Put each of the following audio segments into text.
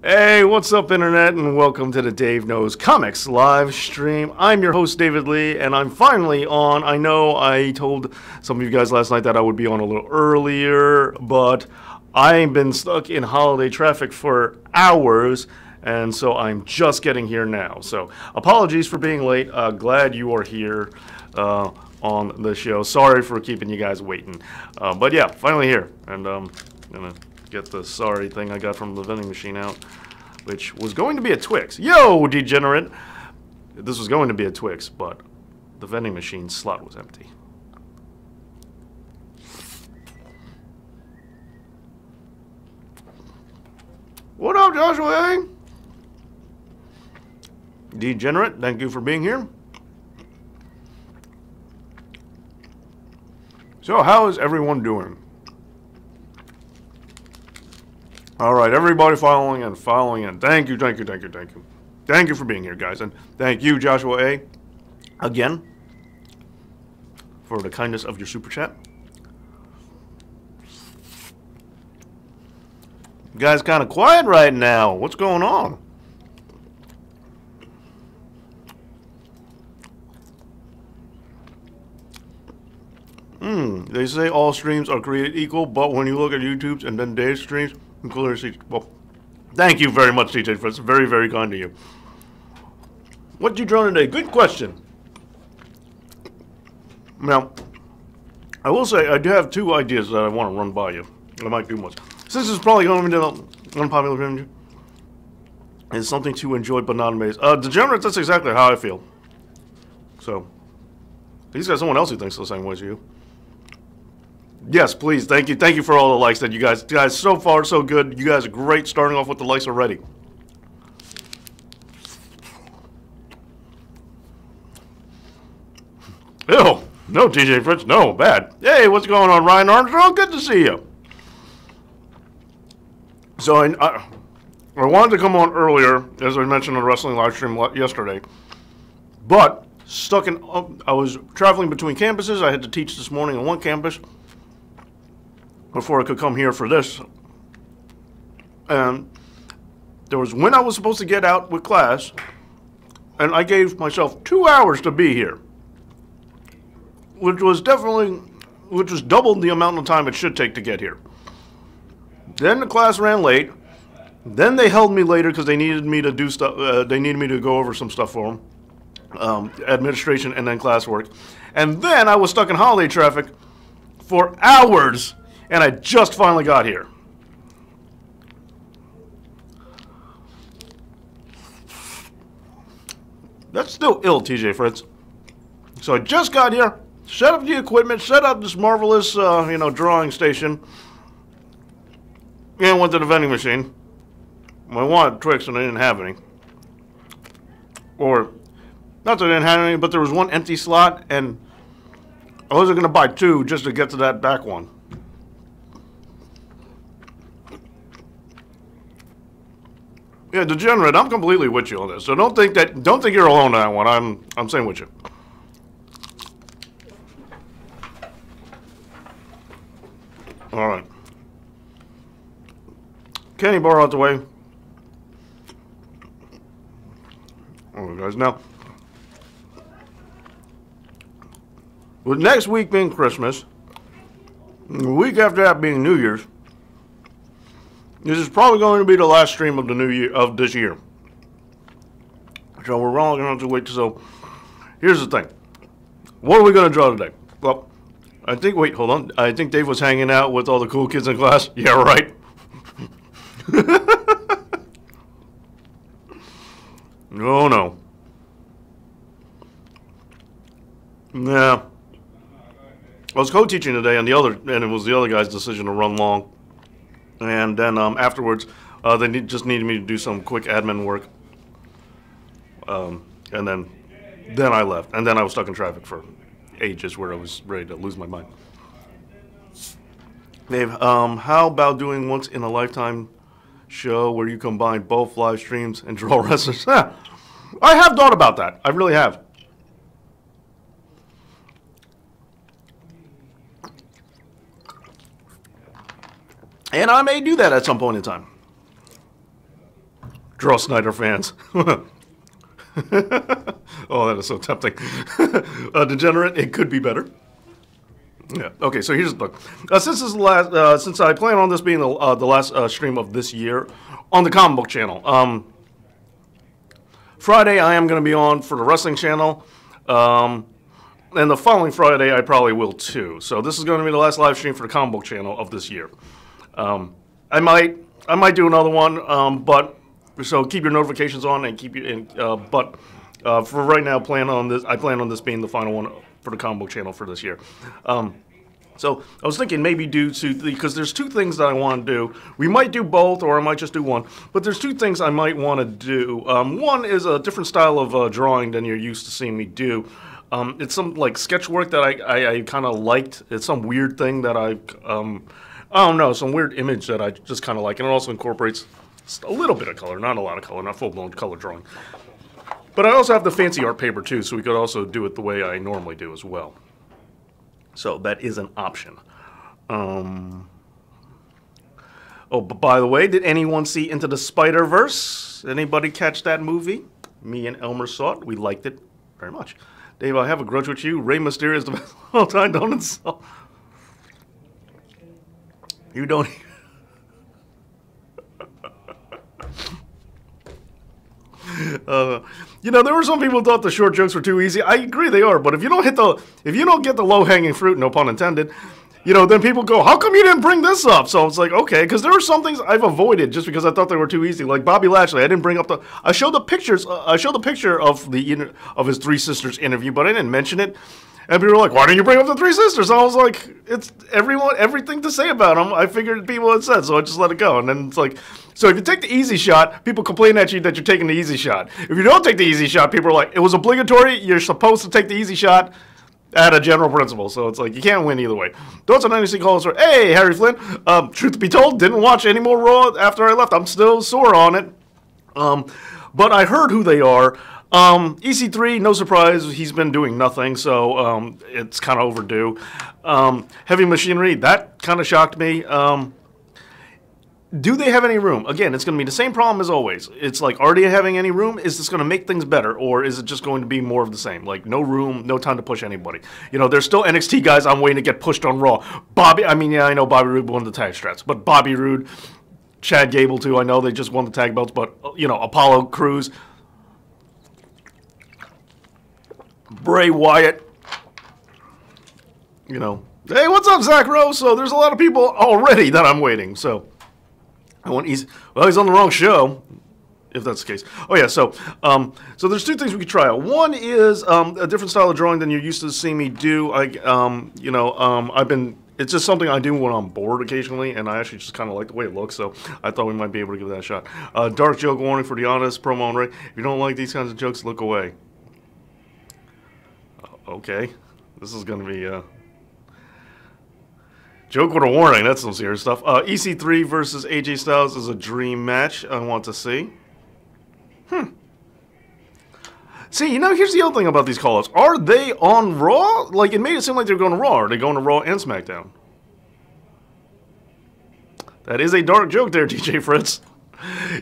Hey, what's up, Internet, and welcome to the Dave Knows Comics live stream. I'm your host, David Lee, and I'm finally on. I know I told some of you guys last night that I would be on a little earlier, but I've been stuck in holiday traffic for hours, and so I'm just getting here now. So, apologies for being late. Glad you are here on the show. Sorry for keeping you guys waiting. But yeah, finally here, and gonna get the sorry thing I got from the vending machine out, which was going to be a Twix. Yo, degenerate! This was going to be a Twix, but the vending machine slot was empty. What up, Joshua? Degenerate, thank you for being here. So, how is everyone doing? All right, everybody following in. Thank you. Thank you for being here, guys. And thank you, Joshua A., again, for the kindness of your super chat. You guys kind of quiet right now. What's going on? They say all streams are created equal, but when you look at YouTube's and then Dave's streams, well, thank you very much, TJ Fritz. Very, very kind to you. What you drawn today? Good question. Now, I will say I do have two ideas that I want to run by you. I might do much. Since it's probably going to be the unpopular opinion, it's something to enjoy but not amaze. Degenerates, that's exactly how I feel. So, he's got someone else who thinks the same way as you. Yes, please. Thank you. Thank you for all the likes that you guys, so far, so good. You guys are great starting off with the likes already. Ew. No, TJ Fritz. No, bad. Hey, what's going on, Ryan Armstrong? Good to see you. So, I wanted to come on earlier, as I mentioned on the wrestling live stream yesterday, but stuck in, I was traveling between campuses. I had to teach this morning on one campus before I could come here for this. And there was when I was supposed to get out with class, and I gave myself 2 hours to be here, which was double the amount of time it should take to get here. Then the class ran late. Then they held me later because they needed me to do stuff. They needed me to go over some stuff for them, administration and then classwork. And then I was stuck in holiday traffic for hours. And I just finally got here. That's still ill, TJ Fritz. So I just got here, set up the equipment, set up this marvelous, drawing station, and went to the vending machine. I wanted Twix and I didn't have any. Or, not that I didn't have any, but there was one empty slot, and I wasn't going to buy two just to get to that back one. Yeah, Degenerate, I'm completely with you on this. So don't think you're alone on that one. I'm saying with you. All right. Candy bar out the way. All right, guys. Now, with next week being Christmas, the week after that being New Year's, this is probably going to be the last stream of the new year of this year. So we're all going to have to wait. So here's the thing. What are we going to draw today? Well, wait, hold on. I think Dave was hanging out with all the cool kids in class. Yeah, right. No. Nah. I was co-teaching today and it was the other guy's decision to run long. And then afterwards, they just needed me to do some quick admin work. And then I left. And then I was stuck in traffic for ages where I was ready to lose my mind. Dave, how about doing once in a lifetime show where you combine both live streams and draw wrestlers? I have thought about that. I really have. And I may do that at some point in time. draw Snyder fans. Oh, that is so tempting. Degenerate, it could be better. Yeah. Okay. So here's the look. Since this is the last, since I plan on this being the last stream of this year on the comic book channel, Friday I am going to be on for the wrestling channel, and the following Friday I probably will too. So this is going to be the last live stream for the comic book channel of this year. I might do another one, but so keep your notifications on and keep you in. But for right now, I plan on this being the final one for the comic book channel for this year. So I was thinking maybe because there's two things that I want to do. We might do both, or I might just do one. But there's two things I might want to do. One is a different style of drawing than you're used to seeing me do. It's some like sketch work that I kind of liked. It's some weird thing that I don't know, some weird image that I just kind of like, and it also incorporates a little bit of color, not a lot of color, not full-blown color drawing. But I also have the fancy art paper too, so we could also do it the way I normally do as well. So that is an option. Oh, but by the way, did anyone see Into the Spider-Verse? Anybody catch that movie? Me and Elmer saw it. We liked it very much. Dave, I have a grudge with you. Rey Mysterio is the best of all time. Don't insult. You don't. There were some people who thought the short jokes were too easy. I agree they are, but if you don't get the low-hanging fruit, no pun intended, then people go, how come you didn't bring this up? So it's like, okay, because there were some things I've avoided just because I thought they were too easy. Like Bobby Lashley, I didn't bring up I showed the pictures. I showed the picture of his Three Sisters interview, but I didn't mention it. And people were like, why didn't you bring up the Three Sisters? And I was like, it's everything to say about them. I figured people had said, so I just let it go. And then it's like, so if you take the easy shot, people complain at you that you're taking the easy shot. If you don't take the easy shot, people are like, it was obligatory. You're supposed to take the easy shot at a general principle. So it's like, you can't win either way. Thoughts on NXT calls are, hey, Harry Flynn, truth be told, didn't watch any more Raw after I left. I'm still sore on it. But I heard who they are. EC3, no surprise, he's been doing nothing, so it's kind of overdue. Heavy Machinery, that kind of shocked me. Do they have any room? Again, it's going to be the same problem as always. It's like, are they having any room? Is this going to make things better, or is it just going to be more of the same? Like, no room, no time to push anybody. There's still NXT guys I'm waiting to get pushed on Raw. I know Bobby Roode won the tag strats, but Bobby Roode, Chad Gable too, I know they just won the tag belts, but, Apollo Crews, Bray Wyatt, hey, what's up, Zach Rose? So there's a lot of people already that I'm waiting. So he's on the wrong show, if that's the case. Oh yeah, so there's two things we could try out. One is a different style of drawing than you're used to seeing me do. It's just something I do when I'm bored occasionally, and I actually just kind of like the way it looks, so I thought we might be able to give that a shot. Dark joke warning for the honest promo on Ray. If you don't like these kinds of jokes, look away. Okay, this is going to be joke with a warning. That's some serious stuff. EC3 versus AJ Styles is a dream match. I want to see. See, here's the other thing about these call-ups. Are they on Raw? Like, it made it seem like they're going to Raw. Are they going to Raw and SmackDown? That is a dark joke there, DJ Fritz.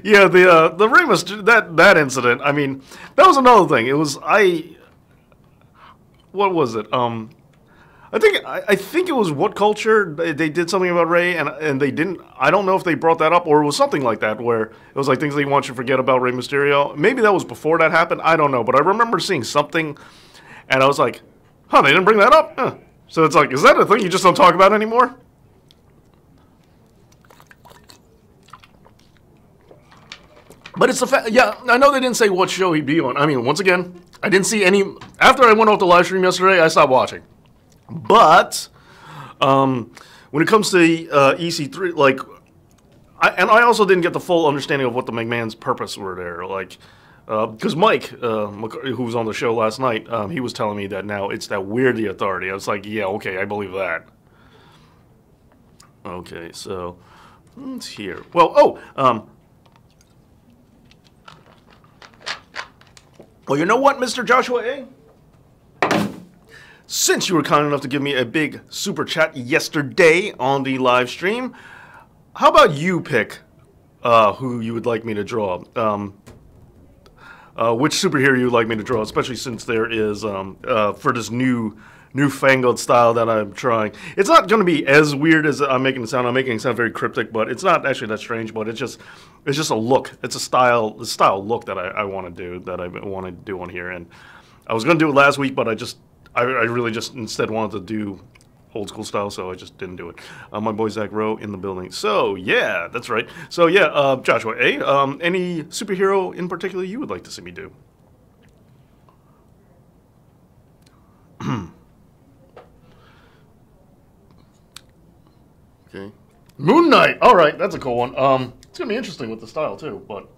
Yeah, the Rey Mysterio, that incident. I mean, that was another thing. It was what was it? I think it was What Culture. They did something about Rey, and they didn't. I don't know if they brought that up, or it was something like that, where it was like things they want you to forget about Rey Mysterio. Maybe that was before that happened. I don't know, but I remember seeing something, and I was like, "Huh, they didn't bring that up." Huh. So it's like, is that a thing you just don't talk about anymore? But it's the fact. Yeah, I know they didn't say what show he'd be on. I mean, once again, I didn't see any. After I went off the live stream yesterday, I stopped watching. But when it comes to EC3, like, I also didn't get the full understanding of what the McMahon's purpose were there. Like, because Mike, who was on the show last night, he was telling me that now it's that we're the authority. I was like, yeah, okay, I believe that. Okay, so it's here. Well, well, you know what, Mr. Joshua A? Since you were kind enough to give me a big super chat yesterday on the live stream, how about you pick who you would like me to draw. Which superhero you would like me to draw, especially since there is, for this newfangled style that I'm trying. It's not going to be as weird as I'm making it sound. I'm making it sound very cryptic, but it's not actually that strange. But it's just a look. It's a style look that I want to do, that I want to do on here. And I was going to do it last week, but I really just instead wanted to do old school style, so I just didn't do it. My boy Zach Rowe in the building. So yeah, that's right. So yeah, Joshua, any superhero in particular you would like to see me do? Okay, Moon Knight. All right, that's a cool one. It's gonna be interesting with the style too, but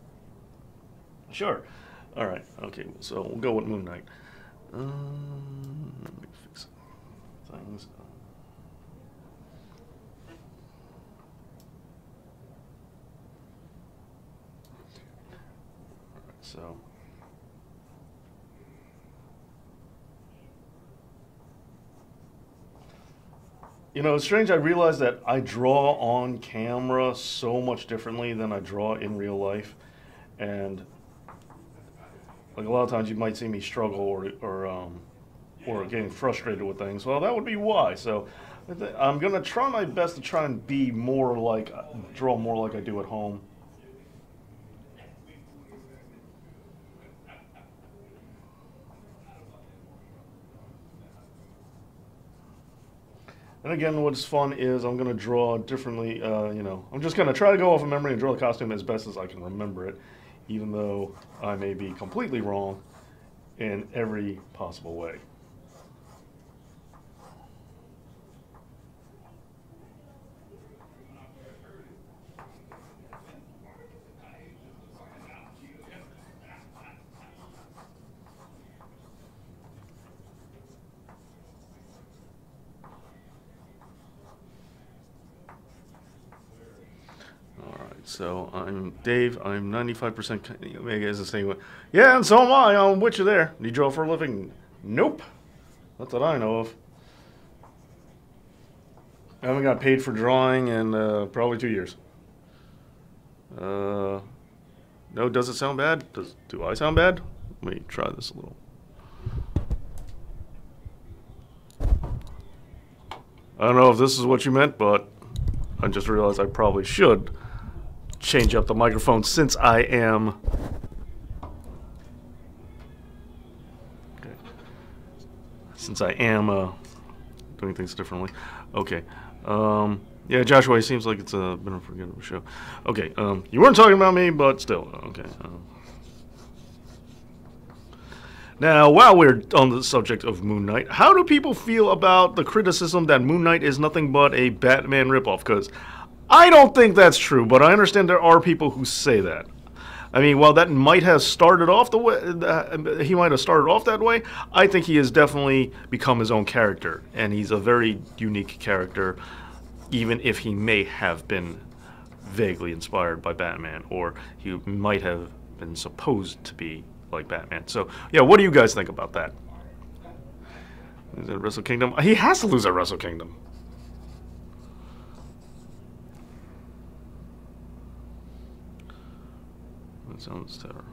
sure. All right. Okay, so we'll go with Moon Knight. Let me fix things. So, you know, it's strange. I realize that I draw on camera so much differently than I draw in real life, and like a lot of times you might see me struggle or getting frustrated with things. Well, that would be why. So, I'm gonna try my best to try and be more like draw more like I do at home. And again, what's fun is I'm going to draw differently, you know, I'm just going to try to go off of memory and draw the costume as best as I can remember it, even though I may be completely wrong in every possible way. So I'm Dave. I'm 95% Omega is the same. Yeah, and so am I. I'm with you there. Do you draw for a living? Nope. Not that I know of. I haven't got paid for drawing in probably 2 years. No, does it sound bad? Do I sound bad? Let me try this a little. I don't know if this is what you meant, but I just realized I probably should change up the microphone since I am doing things differently. Okay. Yeah, Joshua, it seems like it's been a forgettable show. Okay. You weren't talking about me, but still. Okay. Now, while we're on the subject of Moon Knight, how do people feel about the criticism that Moon Knight is nothing but a Batman ripoff? Because I don't think that's true, but I understand there are people who say that. I mean, while that might have started off the way, he might have started off that way, I think he has definitely become his own character, and he's a very unique character, even if he may have been vaguely inspired by Batman, or he might have been supposed to be like Batman. So, yeah, what do you guys think about that? Is it Wrestle Kingdom? He has to lose at Wrestle Kingdom. That sounds terrible.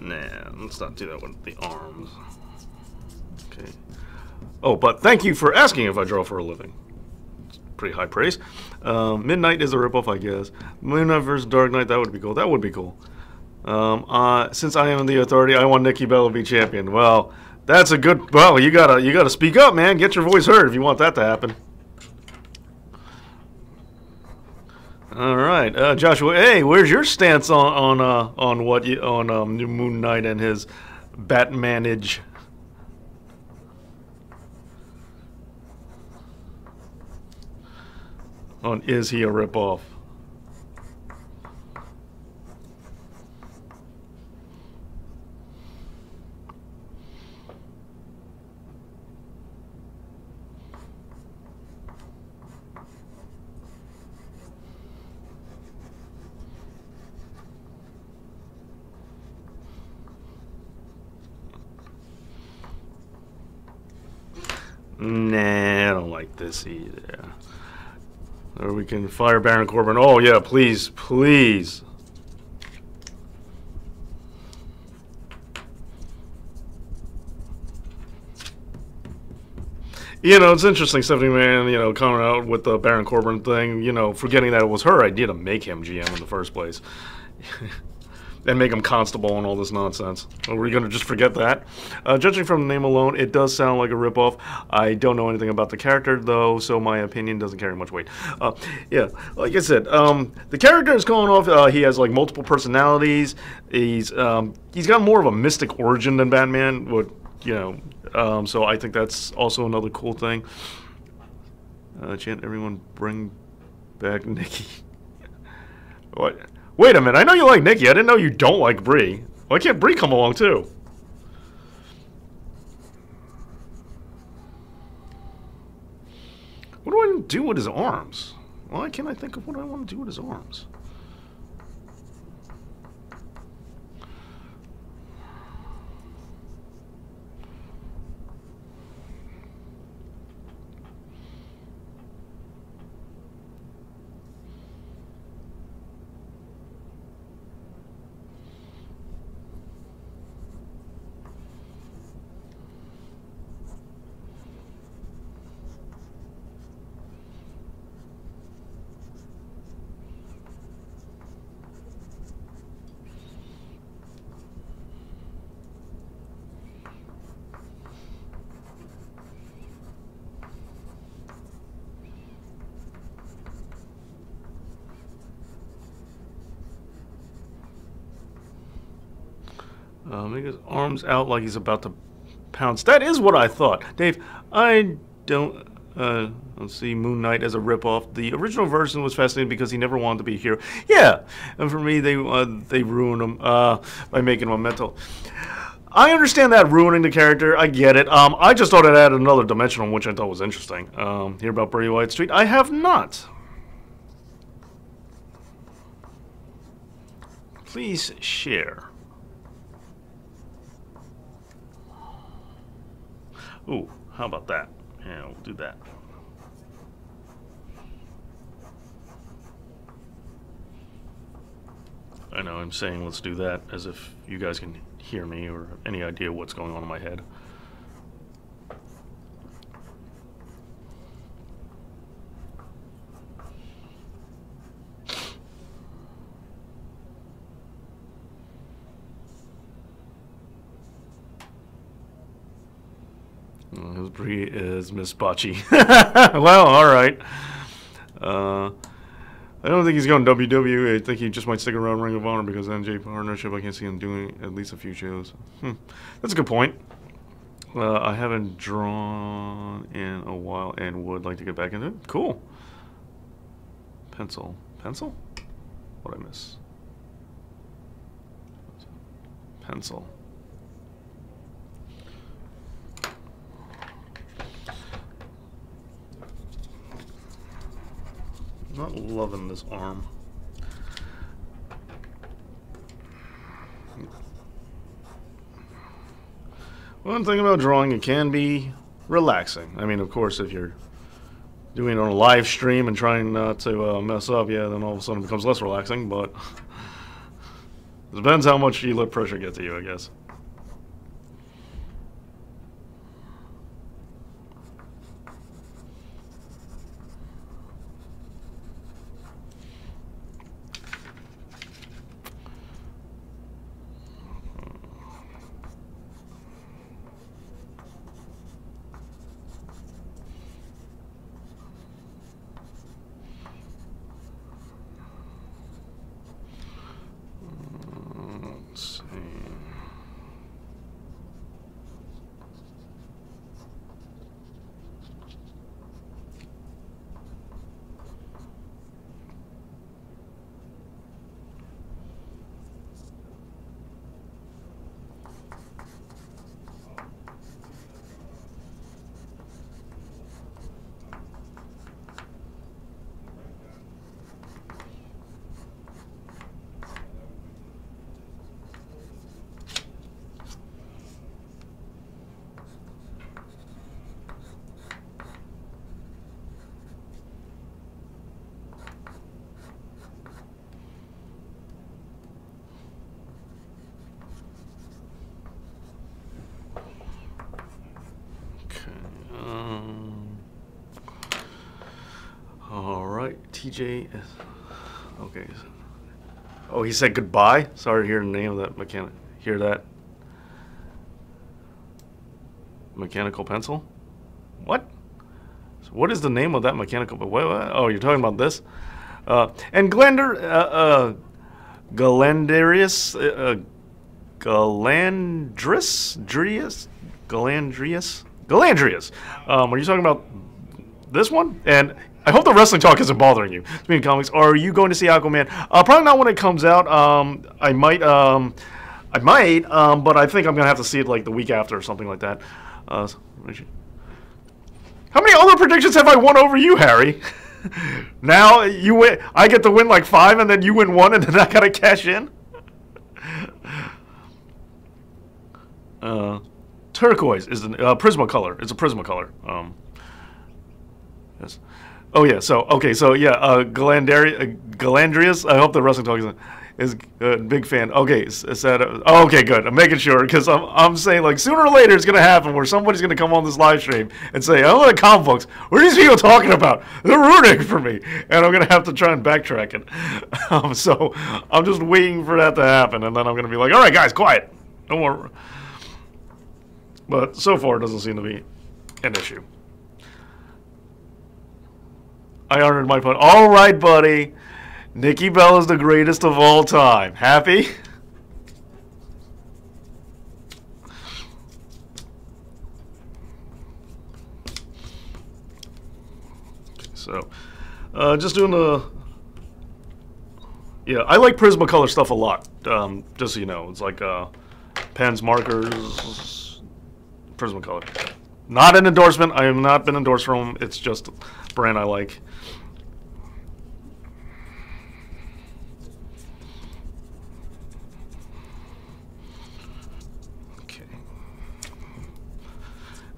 Nah, let's not do that with the arms. Okay. Oh, but thank you for asking if I draw for a living. It's pretty high praise. Midnight is a ripoff, I guess. Moon Knight versus Dark Knight, that would be cool. That would be cool. Since I am the authority, I want Nikki Bella to be champion. Well, that's a good. Well, you gotta speak up, man. Get your voice heard if you want that to happen. All right, Joshua. Hey, where's your stance on Moon Knight and his on is he a ripoff? Nah, I don't like this either. Or we can fire Baron Corbin. Oh, yeah, please, please. You know, it's interesting, Stephanie Man, you know, coming out with the Baron Corbin thing, you know, forgetting that it was her idea to make him GM in the first place. And make him constable and all this nonsense. Are we going to just forget that? Judging from the name alone, it does sound like a ripoff. I don't know anything about the character, though, so my opinion doesn't carry much weight. Yeah, like I said, the character is going off. He has, like, multiple personalities. He's got more of a mystic origin than Batman would, you know. So I think that's also another cool thing. Chant everyone bring back Nikki. What? Wait a minute, I know you like Nikki. I didn't know you don't like Bree. Why can't Bree come along too? What do I do with his arms? Why can't I think of what I want to do with his arms? Make his arms out like he's about to pounce. That is what I thought. Dave, I don't... let's see, Moon Knight as a ripoff. The original version was fascinating because he never wanted to be a hero. Yeah, and for me, they ruined him by making him a mental. I understand that ruining the character. I get it. I just thought it added another dimension on which I thought was interesting. Hear about Bray Wyatt Street? I have not. Please share. Ooh, how about that? Yeah, we'll do that. I know I'm saying let's do that as if you guys can hear me or have any idea what's going on in my head. His Bree is Miss Bocce. Well, all right. I don't think he's going WWE. I think he just might stick around Ring of Honor because NJ partnership. I can't see him doing at least a few shows. That's a good point. I haven't drawn in a while and would like to get back into it. Cool. Pencil. Pencil? What'd I miss? Pencil. Not loving this arm. One thing about drawing, it can be relaxing. I mean, of course, if you're doing it on a live stream and trying not to mess up, yeah, then all of a sudden it becomes less relaxing, but it depends how much you let pressure get to you, I guess. TJ. Okay. Oh, he said goodbye. Sorry to hear the name of that mechanic. Hear that? Mechanical pencil? What? So what is the name of that mechanical? What? Oh, you're talking about this? And Galandarius, Galandrius. Are you talking about this one? And I hope the wrestling talk isn't bothering you. Speaking of comics, are you going to see Aquaman? Probably not when it comes out. I might, but I think I'm gonna have to see it like the week after or something like that. How many other predictions have I won over you, Harry? Now you win. I get to win like 5, and then you win 1, and then I gotta cash in. Turquoise is the Prismacolor. It's a Prismacolor. Yes. Oh yeah. So okay. So yeah. Galandrius. I hope the wrestling talk is a big fan. Okay. Okay. Good. I'm making sure because I'm saying like sooner or later it's gonna happen where somebody's gonna come on this live stream and say, "Oh, the comic books. What are these people talking about? They're ruining for me," and I'm gonna have to try and backtrack it. So I'm just waiting for that to happen, and then I'm gonna be like, "All right, guys, quiet. No more." But so far, it doesn't seem to be an issue. I honored my point. All right, buddy. Nikki Bella is the greatest of all time. Happy? So, just doing the... Yeah, I like Prismacolor stuff a lot. Just so you know. It's like pens, markers, Prismacolor. Not an endorsement. I have not been endorsed from them. It's just a brand I like. Okay.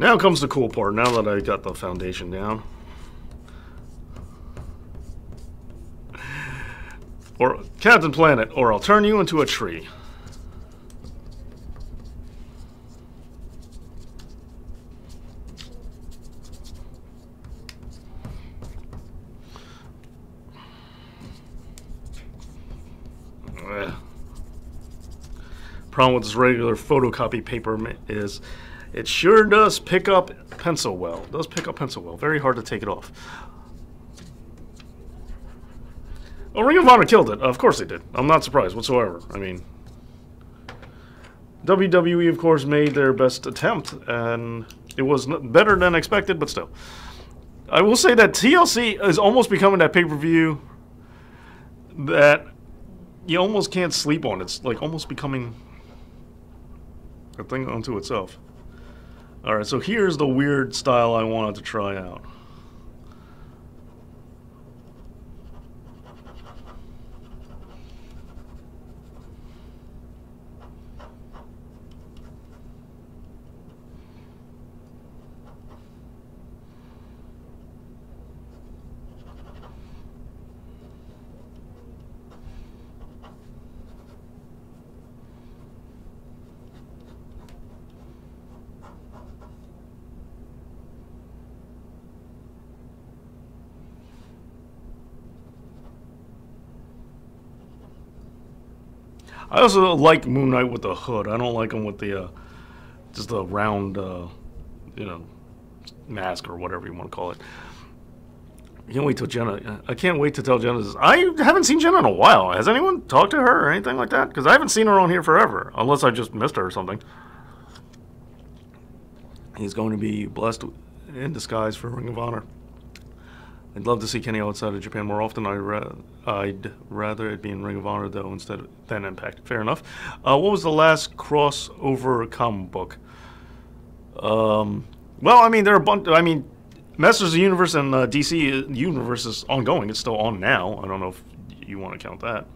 Now comes the cool part. Now that I got the foundation down. Or Captain Planet, or I'll turn you into a tree. Problem with this regular photocopy paper is it sure does pick up pencil well. It does pick up pencil well. Very hard to take it off. Oh, Ring of Honor killed it. Of course they did. I'm not surprised whatsoever. I mean, WWE, of course, made their best attempt, and it was better than expected, but still. I will say that TLC is almost becoming that pay-per-view that you almost can't sleep on. It's like almost becoming a thing unto itself. Alright, so here's the weird style I wanted to try out. I also like Moon Knight with the hood. I don't like him with the just the round, you know, mask or whatever you want to call it. I can't wait till Jenna. I can't wait to tell Jenna this. I haven't seen Jenna in a while. Has anyone talked to her or anything like that? Because I haven't seen her on here forever, unless I just missed her or something. He's going to be blessed in disguise for Ring of Honor. I'd love to see Kenny outside of Japan more often. I'd rather it be in Ring of Honor, though, instead than Impact. Fair enough. What was the last crossover comic book? Well, I mean, there are a bunch. I mean, Masters of the Universe and DC Universe is ongoing. It's still on now. I don't know if you want to count that.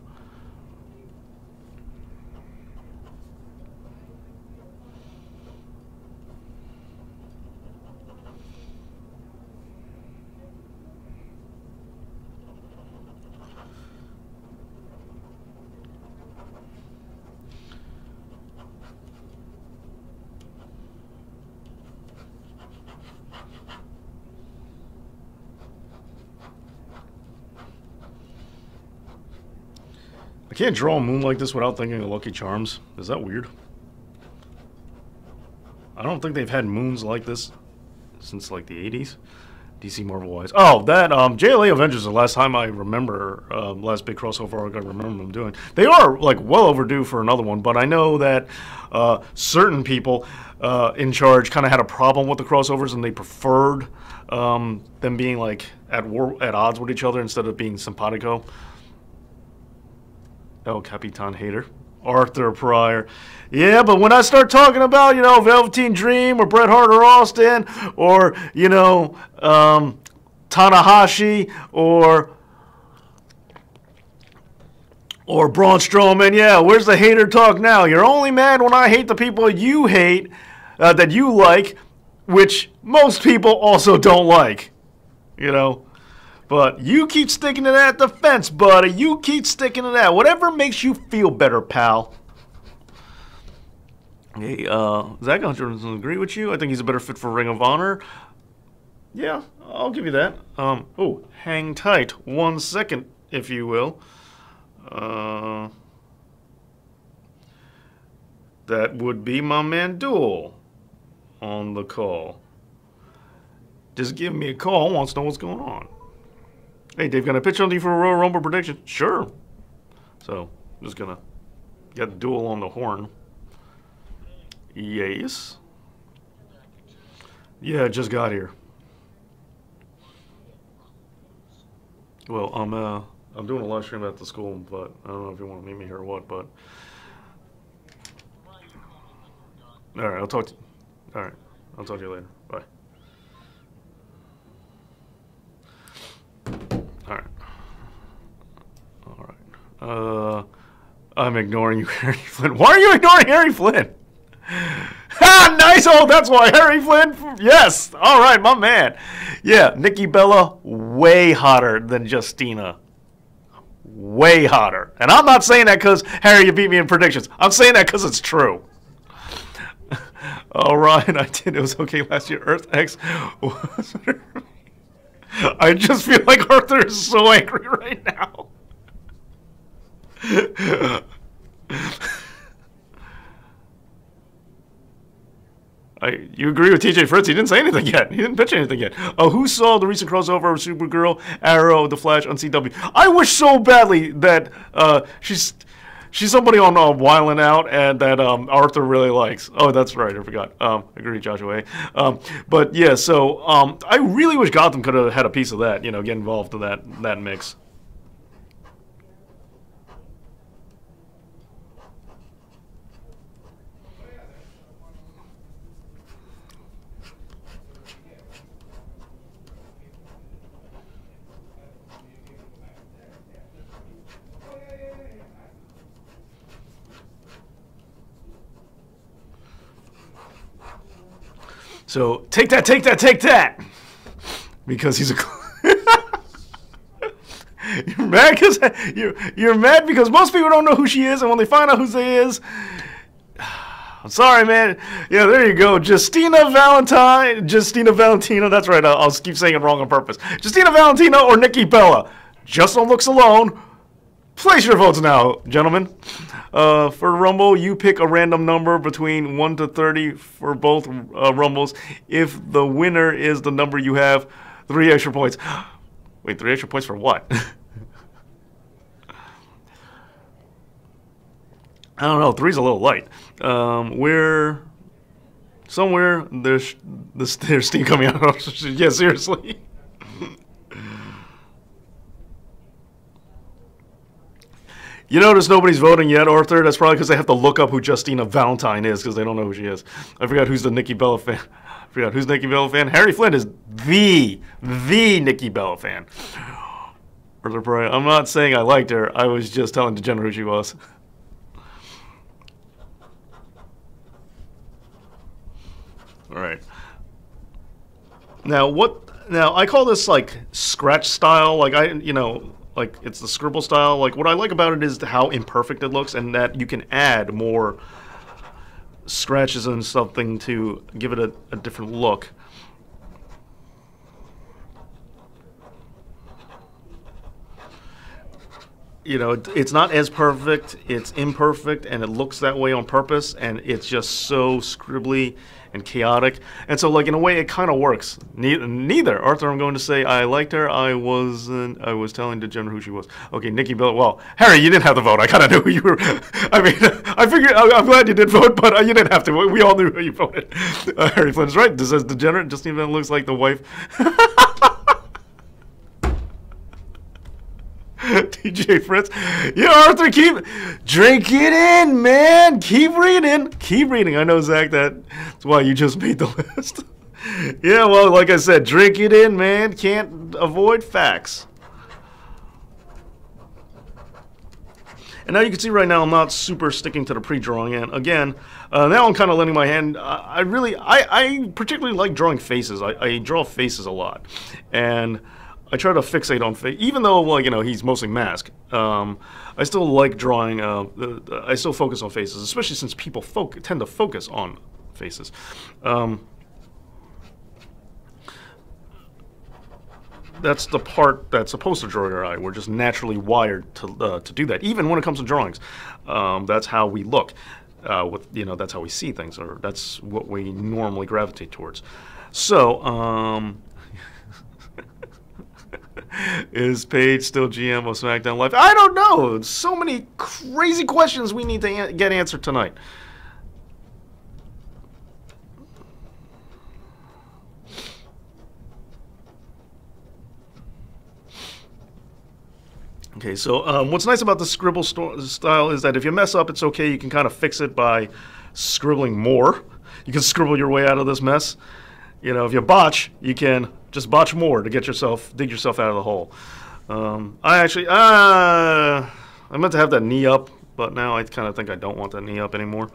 I can't draw a moon like this without thinking of Lucky Charms. Is that weird? I don't think they've had moons like this since like the 80s. DC Marvel wise. Oh, that JLA Avengers is the last time I remember, last big crossover arc I remember them doing. They are like well overdue for another one, but I know that certain people in charge kind of had a problem with the crossovers, and they preferred them being like at odds with each other instead of being simpatico. El Capitan Hater. Arthur Pryor. Yeah, but when I start talking about, you know, Velveteen Dream or Bret Hart or Austin or, you know, Tanahashi or Braun Strowman, yeah, where's the hater talk now? You're only mad when I hate the people you hate, that you like, which most people also don't like, you know. But you keep sticking to that defense, buddy. You keep sticking to that. Whatever makes you feel better, pal. Hey, Zach Hunter doesn't agree with you. I think he's a better fit for Ring of Honor. Yeah, I'll give you that. Oh, hang tight 1 second, if you will. That would be my man Duel on the call. Just give me a call. I want to know what's going on. Hey, Dave, can I pitch on you for a Royal Rumble prediction? Sure. So, I'm just gonna get the Duel on the horn. Yes. Yeah, just got here. Well, I'm doing a live stream at the school, but I don't know if you want to meet me here or what, but all right, I'll talk to you later. Bye. I'm ignoring you, Harry Flynn. Why are you ignoring Harry Flynn? Ha! Nice! Oh, that's why. Harry Flynn? Yes! Alright, my man. Yeah, Nikki Bella, way hotter than Justina. Way hotter. And I'm not saying that because, Harry, you beat me in predictions. I'm saying that because it's true. Alright, I did. It was okay last year. Earth X. I just feel like Arthur is so angry right now. You agree with TJ Fritz? He didn't say anything yet. He didn't pitch anything yet. Oh, who saw the recent crossover of Supergirl, Arrow, The Flash on CW? I wish so badly that she's somebody on Wildin' Out and that Arthur really likes. Oh, that's right. I forgot. Agree, Joshua A. But yeah, so I really wish Gotham could have had a piece of that. You know, get involved in that mix. So take that, take that, take that, because he's a. You're mad because you're mad because most people don't know who she is, and when they find out who she is, I'm sorry, man. Yeah, there you go, Justina Valentina. That's right. I'll keep saying it wrong on purpose. Justina Valentina or Nikki Bella. Just on looks alone. Place your votes now, gentlemen. For Rumble, you pick a random number between 1 to 30 for both Rumbles. If the winner is the number you have, 3 extra points. Wait, 3 extra points for what? I don't know. 3's a little light. We're somewhere there's steam coming out. Yeah, seriously. You notice nobody's voting yet, Arthur? That's probably because they have to look up who Justina Valentine is because they don't know who she is. I forgot who's the Nikki Bella fan. I forgot who's Nikki Bella fan. Harry Flynn is the Nikki Bella fan. Arthur Pryor. I'm not saying I liked her. I was just telling DeGenerate who she was. All right. Now what? Now I call this like scratch style. Like like it's the scribble style. Like what I like about it is how imperfect it looks, and that you can add more scratches and something to give it a different look. you know, it's not as perfect, it's imperfect, and it looks that way on purpose, and it's just so scribbly and chaotic. And so, like, in a way, it kind of works. Neither. Arthur, I'm going to say I liked her. I was telling DeGenerate who she was. Okay, Nikki Bill. Well, Harry, you didn't have to vote. I kind of knew who you were. I mean, I figured, I'm glad you did vote, but you didn't have to. We all knew who you voted. Harry Flynn is right. This says DeGenerate. Justine Bell looks like the wife. TJ Fritz. Yeah, Arthur, keep drink it in, man. Keep reading. Keep reading. I know, Zach, that's why you just made the list. Yeah, well, like I said, drink it in, man. Can't avoid facts. And now you can see right now I'm not super sticking to the pre-drawing. And again, now I'm kind of letting my hand. I particularly like drawing faces. I draw faces a lot. And I try to fixate on face, even though, well, you know, he's mostly masked. I still like drawing. I still focus on faces, especially since people tend to focus on faces. That's the part that's supposed to draw your eye. We're just naturally wired to do that. Even when it comes to drawings, that's how we look. That's how we see things, or that's what we normally gravitate towards. So. Is Paige still GM of SmackDown Live? I don't know. So many crazy questions we need to get answered tonight. Okay, so what's nice about the scribble style is that if you mess up, it's okay. You can kind of fix it by scribbling more. You can scribble your way out of this mess. You know, if you botch, you can just botch more to dig yourself out of the hole. I meant to have that knee up, but now I kind of think I don't want that knee up anymore.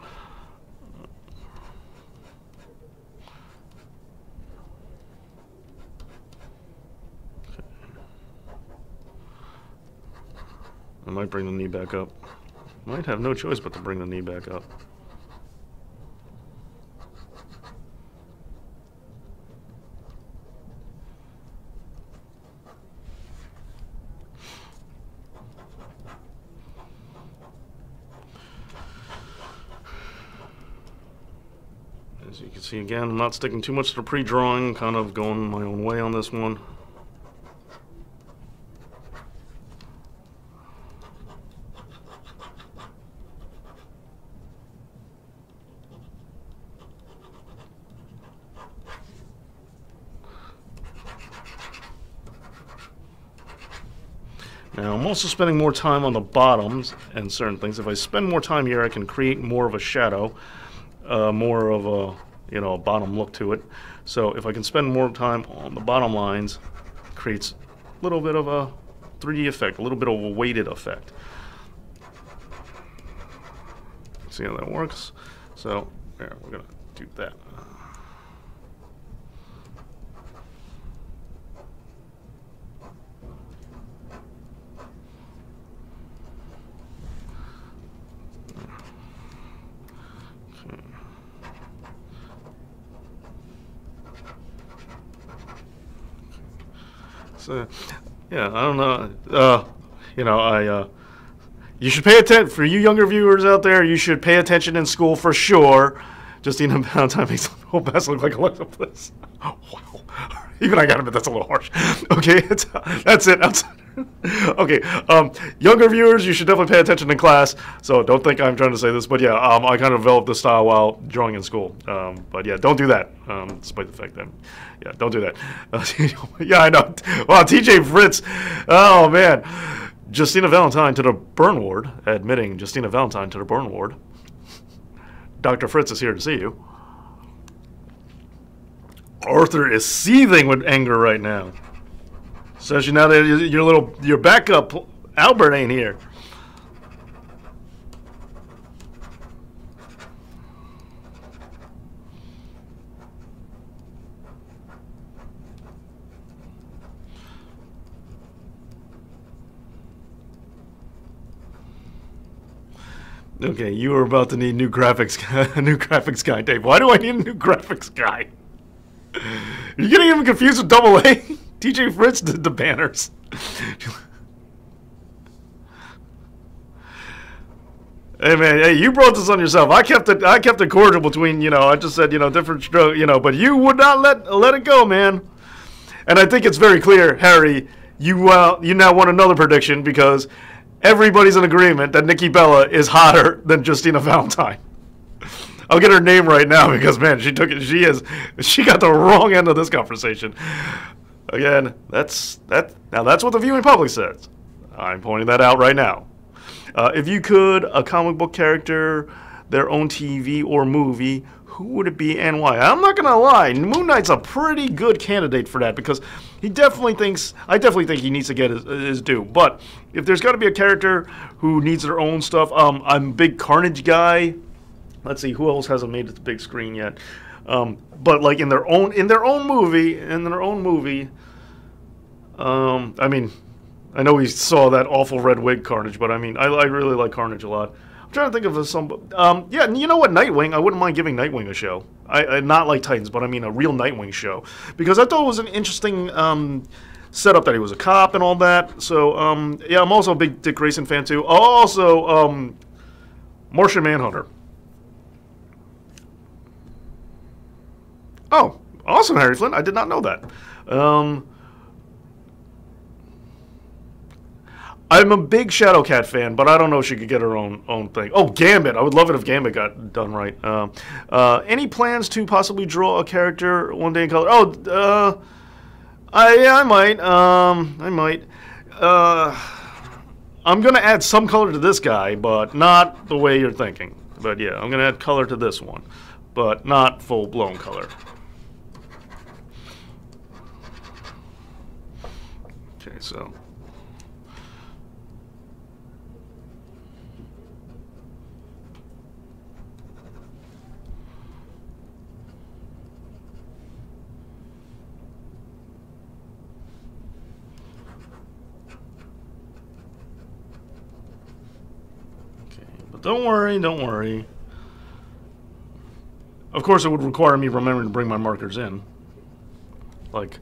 Okay. I might bring the knee back up. Might have no choice but to bring the knee back up. As you can see, again, I'm not sticking too much to the pre-drawing, kind of going my own way on this one. Now, I'm also spending more time on the bottoms and certain things. If I spend more time here, I can create more of a shadow. More of a, you know, a bottom look to it. So if I can spend more time on the bottom lines, it creates a little bit of a 3D effect, a little bit of a weighted effect. See how that works? So there, we're gonna do that. So, yeah, I don't know. You should pay attention. For you younger viewers out there, you should pay attention in school for sure. Justine Valentine makes the whole mess look like Alexa Bliss. Oh, wow. Even I gotta admit, that's a little harsh. Okay, that's it. Okay, younger viewers, you should definitely pay attention in class. So don't think I'm trying to say this, but yeah, I kind of developed this style while drawing in school. But yeah, don't do that, despite the fact that, yeah, don't do that. Yeah, I know. Wow, TJ Fritz. Oh, man. Justina Valentine to the burn ward, admitting Justina Valentine to the burn ward. Dr. Fritz is here to see you. Arthur is seething with anger right now. Especially now that your backup Albert ain't here. Okay, you are about to need new graphics, a new graphics guy, Dave. Why do I need a new graphics guy? Are you getting him confused with Double A? TJ Fritz did the banners. Hey man, hey, you brought this on yourself. I kept it cordial between, I just said, different stroke, but you would not let it go, man. And I think it's very clear, Harry, you now want another prediction because everybody's in agreement that Nikki Bella is hotter than Justina Valentine. I'll get her name right now because man, she got the wrong end of this conversation. Again, that's what the viewing public says. I'm pointing that out right now. If you could, a comic book character, their own TV or movie, who would it be and why? I'm not gonna lie, Moon Knight's a pretty good candidate for that because I definitely think he needs to get his due. But if there's got to be a character who needs their own stuff, I'm a big Carnage guy. Let's see, who else hasn't made it to the big screen yet? But like in their own movie, I mean, I know we saw that awful red wig Carnage, but I mean, I really like Carnage a lot. I'm trying to think of some. Yeah, and you know what? Nightwing. I wouldn't mind giving Nightwing a show. I not like Titans, but I mean a real Nightwing show because I thought it was an interesting setup that he was a cop and all that. So yeah, I'm also a big Dick Grayson fan too. Also, Martian Manhunter. Oh, awesome, Harry Flynn. I did not know that. I'm a big Shadowcat fan, but I don't know if she could get her own thing. Oh, Gambit. I would love it if Gambit got done right. Any plans to possibly draw a character one day in color? Oh, yeah, I might. I might. I'm going to add some color to this guy, but not the way you're thinking. But yeah, I'm going to add color to this one, but not full-blown color. Okay, so... Don't worry, don't worry. Of course, it would require me remembering to bring my markers in. Like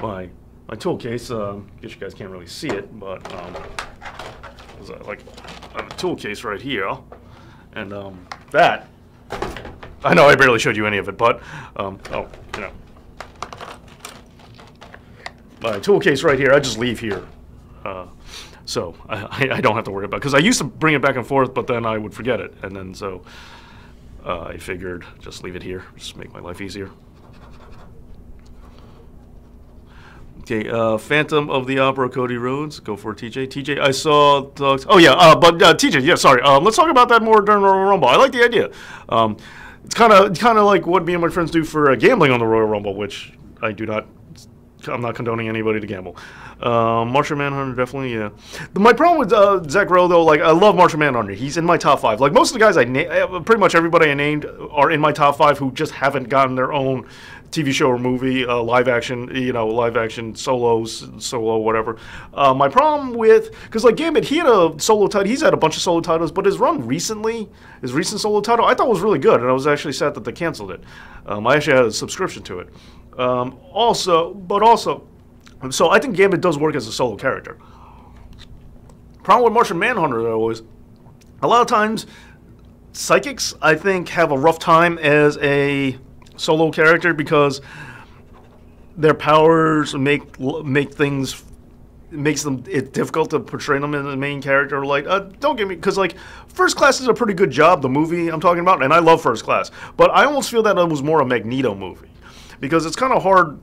my tool case. I guess you guys can't really see it, but like I have a tool case right here, and that. I know I barely showed you any of it, but my tool case right here. I just leave here. So I don't have to worry about it. Because I used to bring it back and forth, but then I would forget it. And then so I figured just leave it here. Just make my life easier. Okay, Phantom of the Opera, Cody Rhodes. Go for it, TJ. TJ, I saw dogs. Oh, yeah, but TJ, yeah, sorry. Let's talk about that more during Royal Rumble. I like the idea. It's kind of like what me and my friends do for gambling on the Royal Rumble, which I do not. I'm not condoning anybody to gamble. Martian Manhunter, definitely, yeah. My problem with Zach Rowe, though, like, I love Martian Manhunter. He's in my top 5. Like, most of the guys pretty much everybody I named are in my top 5 who just haven't gotten their own TV show or movie, live action solo, whatever. My problem with, because like Gambit, he had a solo title, he's had a bunch of solo titles, but his recent solo title, I thought was really good, and I was actually sad that they canceled it. I actually had a subscription to it. So I think Gambit does work as a solo character. Problem with Martian Manhunter, though, is a lot of times psychics, I think, have a rough time as a solo character because their powers makes it difficult to portray them as the main character. Like, don't get me, because like First Class is a pretty good job, the movie I'm talking about, and I love First Class, but I almost feel that it was more a Magneto movie because it's kind of hard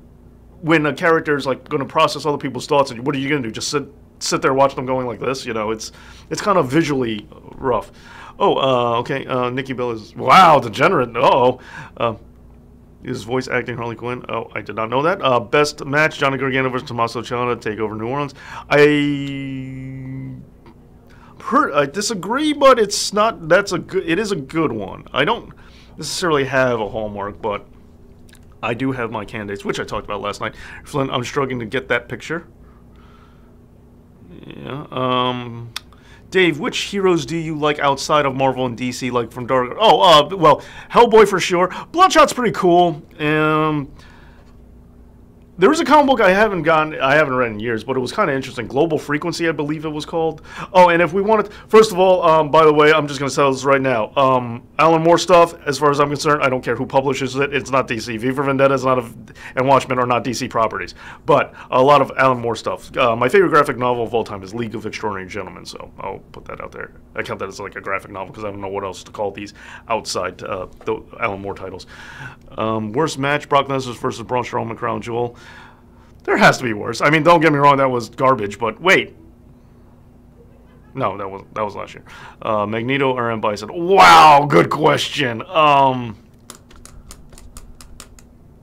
when a character is like going to process other people's thoughts, and what are you going to do? Just sit there, watch them going like this? You know, it's kind of visually rough. Oh, okay. Nikki Bella is degenerate. Is voice acting Harley Quinn? Oh, I did not know that. Best match: Johnny Gargano versus Tommaso Ciampa, take over New Orleans. I disagree, but it's not. It is a good one. I don't necessarily have a hallmark, but I do have my candidates, which I talked about last night. Flynn, I'm struggling to get that picture. Yeah. Dave, which heroes do you like outside of Marvel and DC, like from Dark? Well, Hellboy for sure. Bloodshot's pretty cool. There was a comic book I haven't read in years, but it was kind of interesting. Global Frequency, I believe it was called. Oh, and if we wanted, first of all, by the way, I'm just going to tell this right now. Alan Moore stuff, as far as I'm concerned, I don't care who publishes it. It's not DC. V for Vendetta is not and Watchmen are not DC properties. But a lot of Alan Moore stuff. My favorite graphic novel of all time is League of Extraordinary Gentlemen, so I'll put that out there. I count that as like a graphic novel because I don't know what else to call these outside the Alan Moore titles. Worst match: Brock Lesnar versus Braun Strowman, Crown Jewel. There has to be worse. I mean, don't get me wrong, that was garbage, but wait. No, that was last year. Magneto or M. Bison? Wow, good question.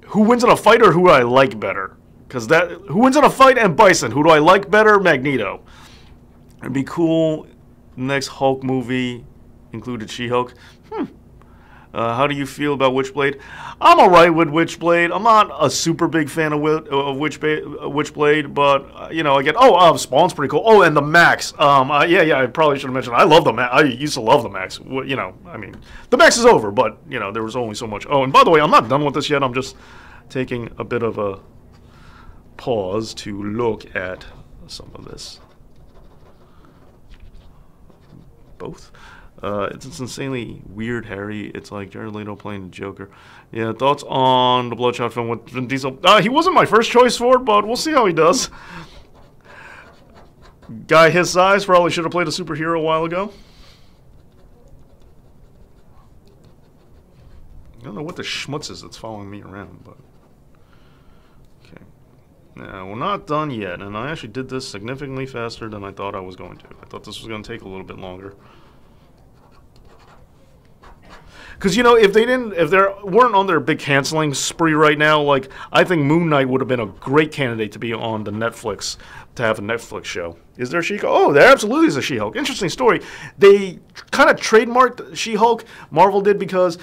Who wins in a fight or who do I like better? Because who wins in a fight and Bison? Who do I like better? Magneto. It'd be cool. Next Hulk movie included She-Hulk. How do you feel about Witchblade? I'm alright with Witchblade. I'm not a super big fan of Witchblade, but you know, I get. Spawn's pretty cool. Oh, and the Max. Yeah, I probably should have mentioned. I love the Max. I used to love the Max. You know, I mean, the Max is over, but you know, there was only so much. Oh, and by the way, I'm not done with this yet. I'm just taking a bit of a pause to look at some of this. Both. It's insanely weird, Harry. It's like Jared Leto playing the Joker. Yeah, thoughts on the Bloodshot film with Vin Diesel? He wasn't my first choice for it, but we'll see how he does. Guy his size probably should have played a superhero a while ago. I don't know what the schmutz is that's following me around, but... Okay. Now, we're not done yet, and I actually did this significantly faster than I thought I was going to. I thought this was going to take a little bit longer. Because, you know, if they weren't on their big canceling spree right now, like, I think Moon Knight would have been a great candidate to be on the Netflix, to have a Netflix show. Is there She-Hulk? Oh, there absolutely is a She-Hulk. Interesting story. They kind of trademarked She-Hulk, Marvel did, because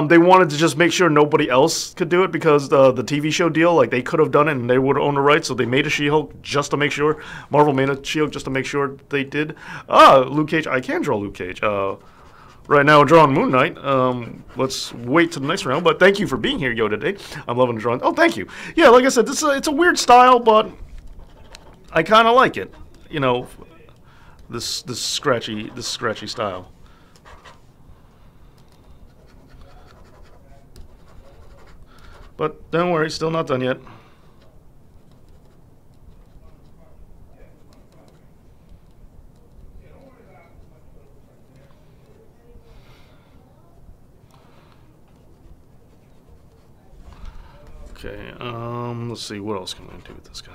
they wanted to just make sure nobody else could do it, because the TV show deal, like, they could have done it and they would own the rights, so they made a She-Hulk just to make sure. Marvel made a She-Hulk just to make sure they did. Luke Cage. I can draw Luke Cage. Right now, we're drawing Moon Knight. Let's wait to the next round. But thank you for being here, Yo, today. I'm loving the drawing. Oh, thank you. Yeah, like I said, it's a weird style, but I kind of like it. You know, this scratchy style. But don't worry, still not done yet. Okay, let's see, what else can I do with this guy?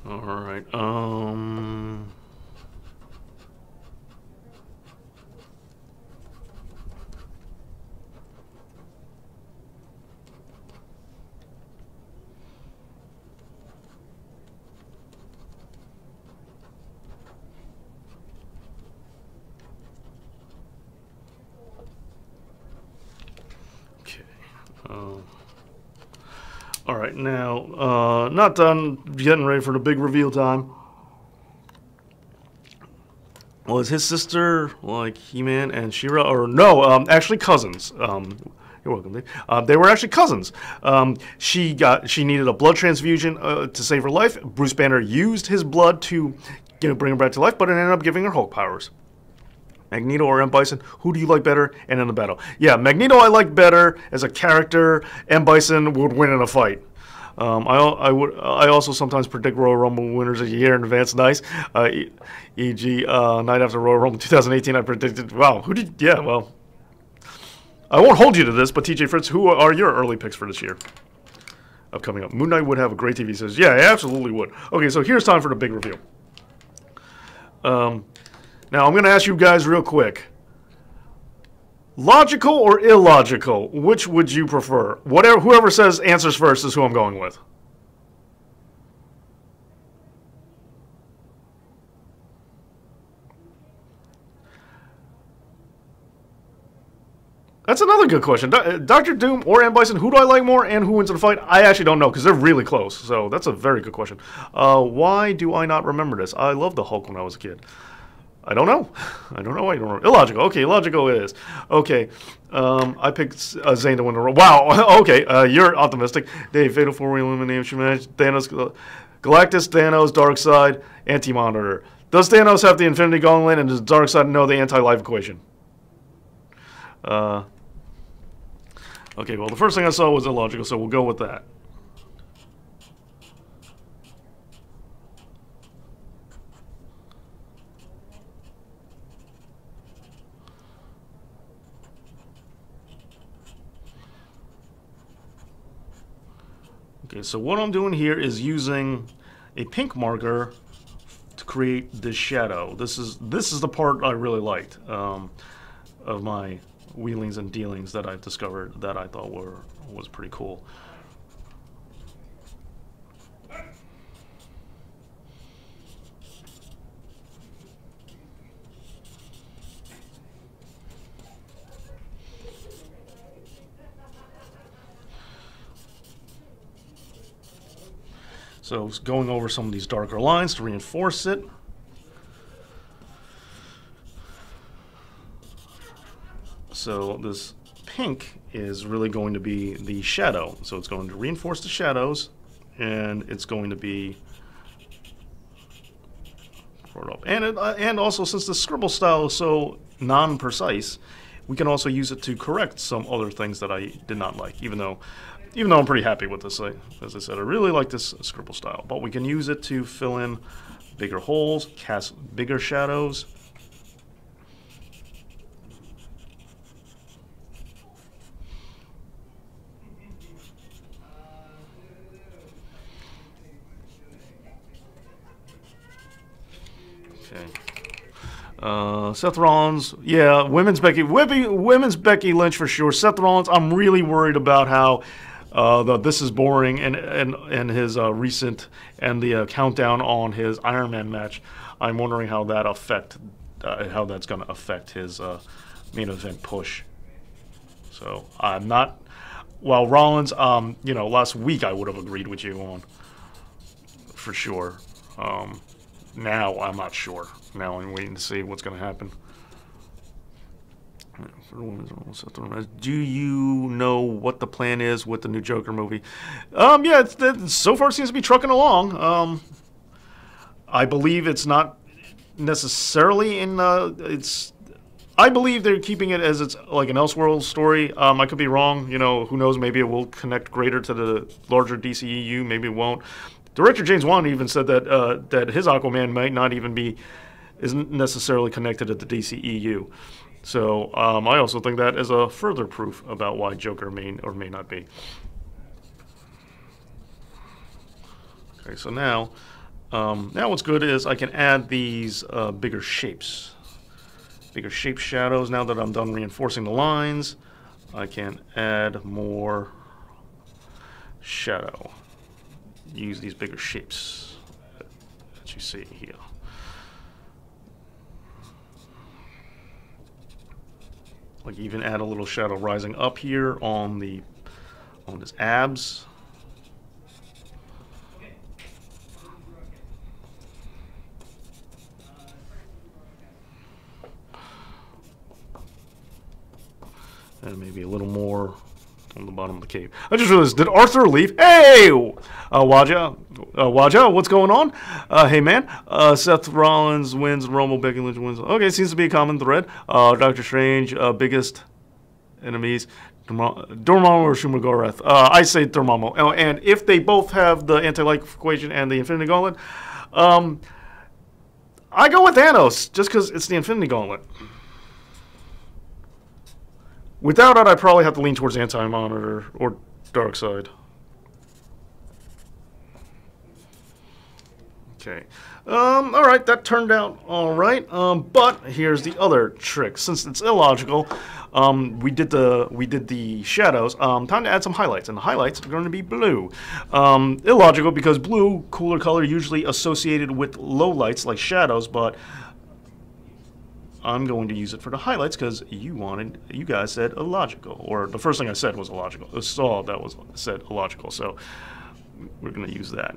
All right. Okay. All right, now, not done, getting ready for the big reveal time. Was his sister like He-Man and She-Ra, or no, actually cousins. You're welcome, Dave. They were actually cousins. She needed a blood transfusion to save her life. Bruce Banner used his blood to bring her back to life, but it ended up giving her Hulk powers. Magneto or M. Bison, who do you like better and in the battle? Yeah, Magneto I like better as a character. M. Bison would win in a fight. I also sometimes predict Royal Rumble winners a year in advance. Nice. E.g., night after Royal Rumble 2018, I predicted. Wow, who did? Yeah, well, I won't hold you to this, but TJ Fritz, who are your early picks for this year? Coming up, Moon Knight would have a great TV series. Yeah, it absolutely would. Okay, so here's time for the big reveal. Now, I'm going to ask you guys real quick. Logical or illogical? Which would you prefer? Whatever, whoever says answers first is who I'm going with. That's another good question. Dr. Doom or M. Bison, who do I like more and who wins in a fight? I actually don't know because they're really close. So that's a very good question. Why do I not remember this? I loved the Hulk when I was a kid. I don't know. I don't know why you don't remember. Illogical. Okay, illogical it is. Okay. I picked Zayn to win the role. Wow. Okay. You're optimistic. Dave, Fatal 4-Way Elimination Match. Thanos, Galactus, Thanos, Darkseid, Anti-Monitor. Does Thanos have the Infinity Gauntlet and does Darkseid know the anti-life equation? Okay, well, the first thing I saw was illogical, so we'll go with that. Okay, so what I'm doing here is using a pink marker to create this shadow. This is the part I really liked of my wheelings and dealings that I've discovered that I thought was pretty cool. So going over some of these darker lines to reinforce it. So this pink is really going to be the shadow. So it's going to reinforce the shadows, and it's going to be and also, since the scribble style is so non-precise, we can also use it to correct some other things that I did not like. Even though I'm pretty happy with this, as I said, I really like this scribble style. But we can use it to fill in bigger holes, cast bigger shadows. Seth Rollins, yeah, women's Becky Lynch for sure. Seth Rollins, I'm really worried about how This Is Boring and his recent and the countdown on his Iron Man match. I'm wondering how that's going to affect his main event push. So I'm not. Well, Rollins, last week I would have agreed with you on for sure. Now I'm not sure. Now I'm waiting to see what's going to happen. Do you know what the plan is with the new Joker movie? Yeah, so far it seems to be trucking along. I believe it's not necessarily in I believe they're keeping it as it's like an Elseworlds story. I could be wrong. Who knows? Maybe it will connect greater to the larger DCEU. Maybe it won't. Director James Wan even said that his Aquaman might not even isn't necessarily connected to the DCEU. So I also think that is a further proof about why Joker may or may not be. Okay, so now what's good is I can add these bigger shapes. Bigger shape shadows. Now that I'm done reinforcing the lines, I can add more shadow. Use these bigger shapes that you see here. Like even add a little shadow rising up here on his abs. And maybe a little more on the bottom of the cave. I just realized, did Arthur leave? Hey! Waja, what's going on? Hey, man. Seth Rollins wins, Rumble, Becky Lynch wins. Okay, seems to be a common thread. Doctor Strange, biggest enemies, Dormammu or Shumagorath? I say Dormammu. And if they both have the anti-life equation and the Infinity Gauntlet, I go with Thanos, just because it's the Infinity Gauntlet. Without it, I'd probably have to lean towards Anti-Monitor or Darkseid. Okay. All right, that turned out all right. But here's the other trick. Since it's illogical, we did the shadows. Time to add some highlights, and the highlights are going to be blue. Illogical because blue, cooler color, usually associated with low lights like shadows, but I'm going to use it for the highlights because you guys said illogical, or the first thing I said was illogical. I saw that was said illogical, so we're going to use that.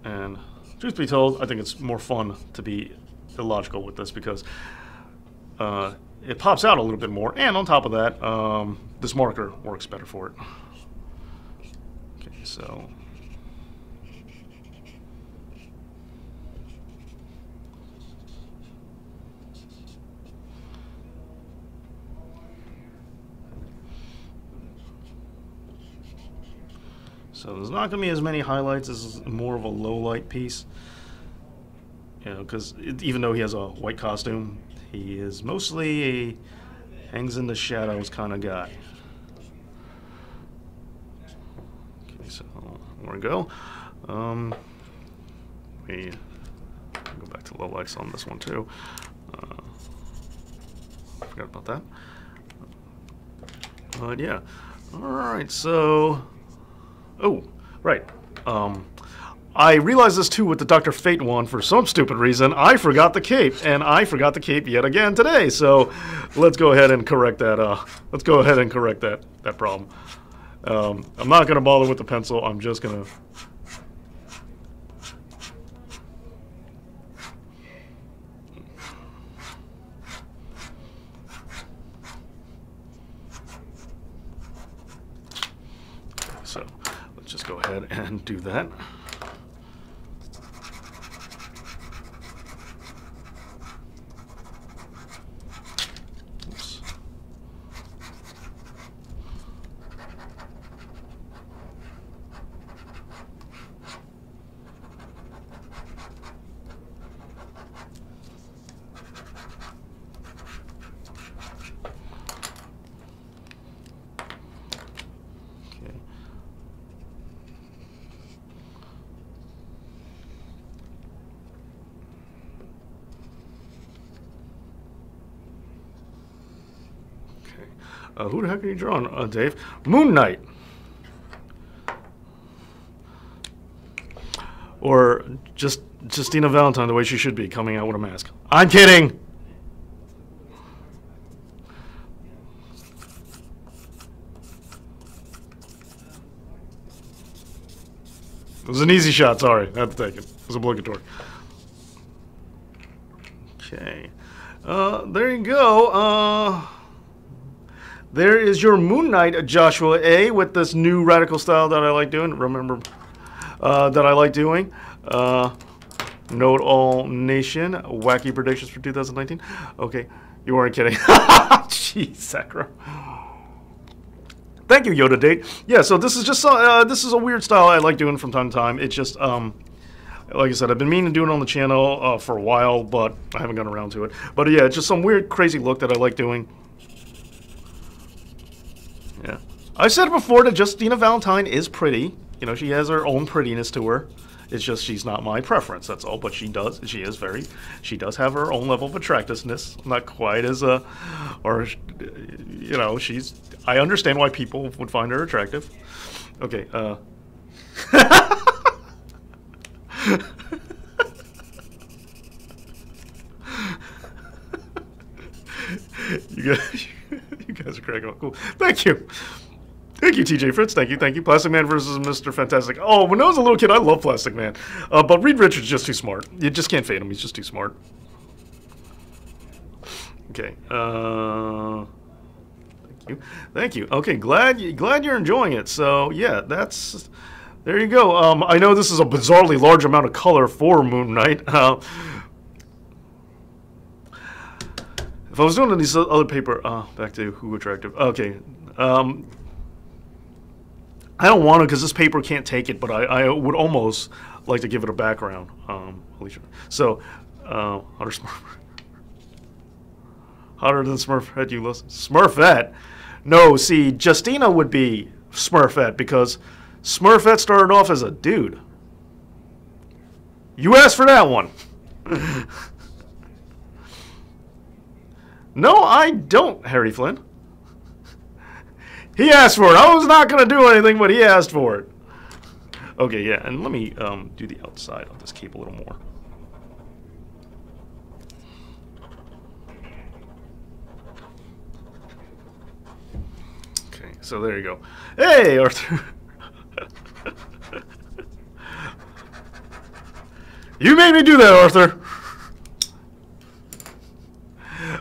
And truth be told, I think it's more fun to be illogical with this because it pops out a little bit more, and on top of that, this marker works better for it. Okay, so there's not going to be as many highlights. This is more of a low light piece. You know, because even though he has a white costume, he is mostly a hangs in the shadows kind of guy. Okay, so there we go. We go back to low lights on this one too. I forgot about that. But yeah. All right, so. Oh, right. I realized this too with the Dr. Fate one. For some stupid reason, I forgot the cape, and I forgot the cape yet again today. So let's go ahead and correct that. Let's go ahead and correct that problem. I'm not going to bother with the pencil. I'm just going to. So let's just go ahead and do that. Oops. Who the heck are you drawing, Dave? Moon Knight. Or just Justina Valentine the way she should be, coming out with a mask. I'm kidding! It was an easy shot, sorry. I had to take it. It was obligatory. Okay. There you go. There is your Moon Knight, Joshua A, with this new radical style that I like doing. Remember, that I like doing. Note all nation. Wacky predictions for 2019. Okay, you weren't kidding. Jeez, Sakura. Thank you, Yoda Date. Yeah, so this is just this is a weird style I like doing from time to time. It's just like I said, I've been meaning to do it on the channel for a while, but I haven't gotten around to it. But yeah, it's just some weird, crazy look that I like doing. Yeah, I've said it before that Justina Valentine is pretty. You know, she has her own prettiness to her. It's just she's not my preference. That's all. But she does. She does have her own level of attractiveness. Not quite as or you know, she's. I understand why people would find her attractive. Okay. You guys are cracking up. Cool. Thank you. Thank you, TJ Fritz. Thank you. Thank you. Plastic Man versus Mr. Fantastic. Oh, when I was a little kid, I loved Plastic Man. But Reed Richards is just too smart. You just can't fade him. He's just too smart. Okay. Thank you. Thank you. Okay. Glad you're enjoying it. So, yeah, that's... There you go. I know this is a bizarrely large amount of color for Moon Knight. If I was doing these other paper, back to who attractive. Okay, I don't want to because this paper can't take it, but I would almost like to give it a background. So, hotter than Smurfette, you listen. Smurfette? No, see, Justina would be Smurfette because Smurfette started off as a dude. You asked for that one. No, I don't, Harry Flynn. He asked for it. I was not going to do anything, but he asked for it. Okay, yeah, and let me do the outside on this cape a little more. Okay, so there you go. Hey, Arthur. You made me do that, Arthur.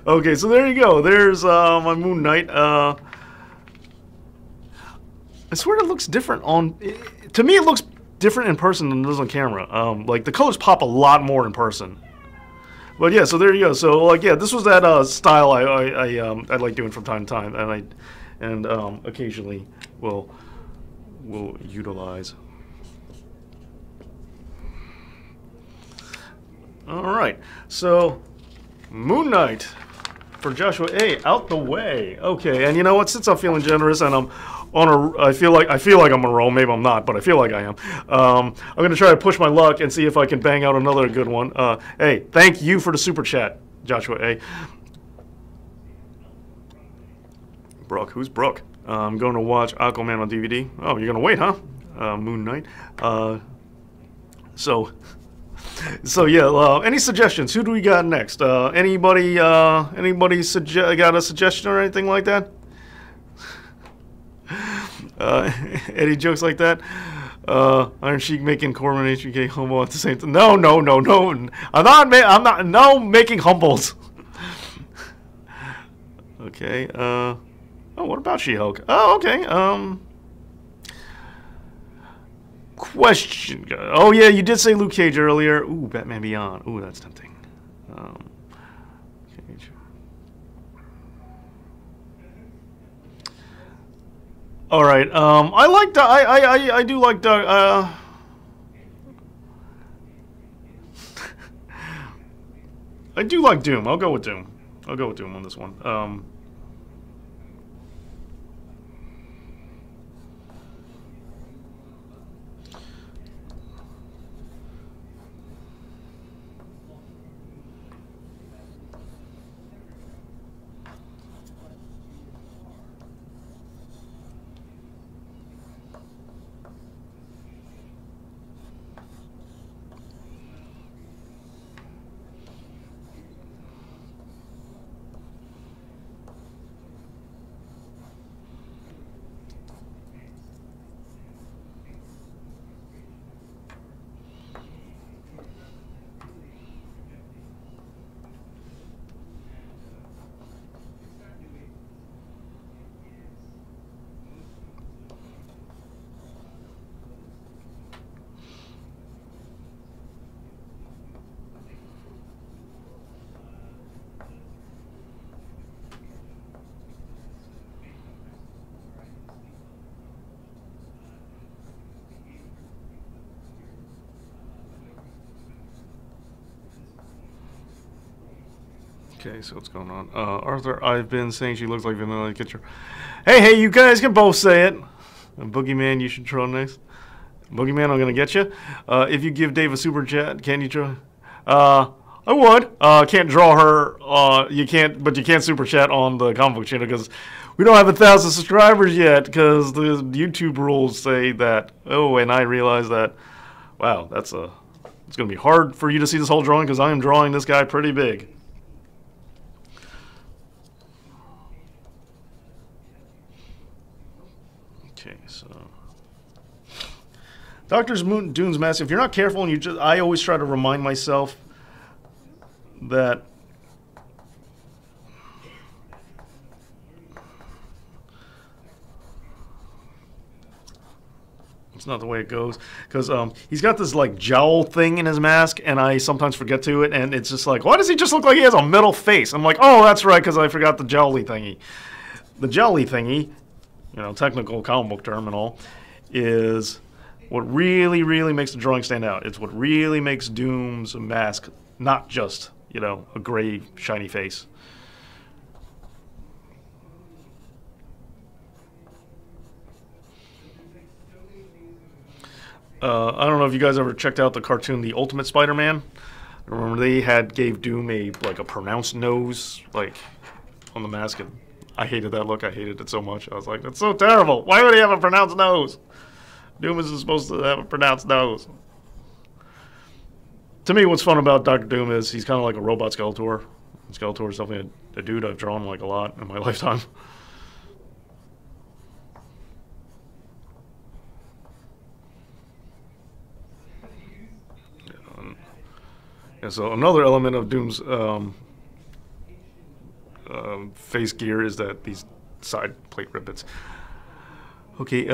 Okay, so there you go. There's my Moon Knight. I swear it looks different on... To me, it looks different in person than it does on camera. Like, the colors pop a lot more in person. But yeah, so there you go. So, like, yeah, this was that style I like doing from time to time. And occasionally will utilize. Alright, so... Moon Knight for Joshua A. out the way. Okay, and you know what? Since I'm feeling generous and I'm on a, I feel like I'm on a roll. Maybe I'm not, but I feel like I am. I'm gonna try to push my luck and see if I can bang out another good one. Hey, thank you for the super chat, Joshua A. Brooke, who's Brooke? I'm going to watch Aquaman on DVD. Oh, you're gonna wait, huh? Moon Knight. So yeah, any suggestions? Who do we got next? Anybody got a suggestion or anything like that? Any jokes like that? Iron Sheik making Corman HBK humble at the same time. No. I'm not making humbles. Okay. Oh, what about She-Hulk? Oh, okay. Question. Oh yeah, you did say Luke Cage earlier. Ooh, Batman Beyond. Ooh, that's tempting. Cage. All right. I like I do like Doug. I do like Doom. I'll go with Doom. I'll go with Doom on this one. Okay, so what's going on? Arthur, I've been saying she looks like Vanilla Kitcher. Hey, you guys can both say it. Boogeyman, you should troll next. Boogeyman, I'm gonna get you. If you give Dave a super chat, can you try? I would. Can't draw her. You can't, but you can't super chat on the comic book channel because we don't have 1,000 subscribers yet. Because the YouTube rules say that. Oh, and I realize that. Wow, it's gonna be hard for you to see this whole drawing because I am drawing this guy pretty big. Okay, so Doctor Doom's mask. If you're not careful, and I always try to remind myself that it's not the way it goes, because he's got this like jowl thing in his mask, and I sometimes forget to it, and it's just like, why does he just look like he has a metal face? I'm like, oh, that's right, because I forgot the jowly thingy. The jowly thingy, you know, technical comic book term and all, is what really, really makes the drawing stand out. It's what really makes Doom's mask not just, you know, a gray, shiny face. I don't know if you guys ever checked out the cartoon The Ultimate Spider-Man. Remember they gave Doom a pronounced nose on the mask, and I hated that look. I hated it so much. I was like, that's so terrible. Why would he have a pronounced nose? Doom isn't supposed to have a pronounced nose. To me, what's fun about Doctor Doom is he's kind of like a robot Skeletor. Skeletor is definitely a dude I've drawn a lot in my lifetime. And so another element of Doom's face gear is that these side plate ribbons. Okay,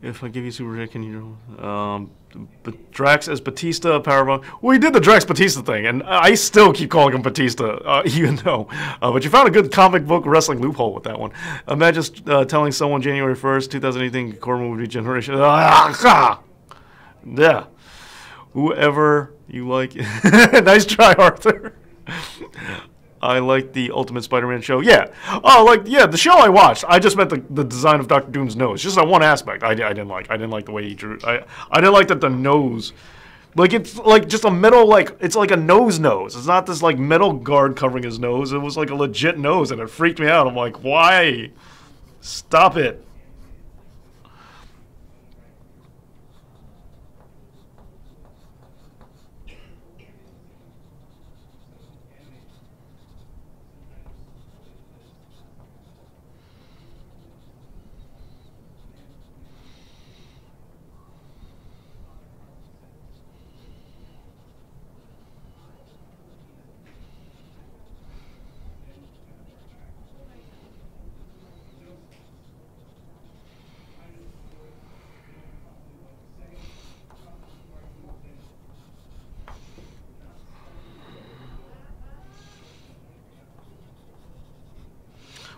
if I give you Super J, can you Drax as Batista, Powerbomb? Well, he did the Drax Batista thing, and I still keep calling him Batista, even though. But you found a good comic book wrestling loophole with that one. Imagine telling someone January 1st, 2018, Corbin would be Generation. Yeah. Whoever you like. Nice try, Arthur. I like the Ultimate Spider-Man show. Yeah. Oh, the show I watched. I just meant the design of Doctor Doom's nose. Just that one aspect I didn't like. I didn't like the way he drew. I didn't like that the nose, it's just a metal, it's like a nose. It's not this metal guard covering his nose. It was like a legit nose, and it freaked me out. I'm like, why? Stop it.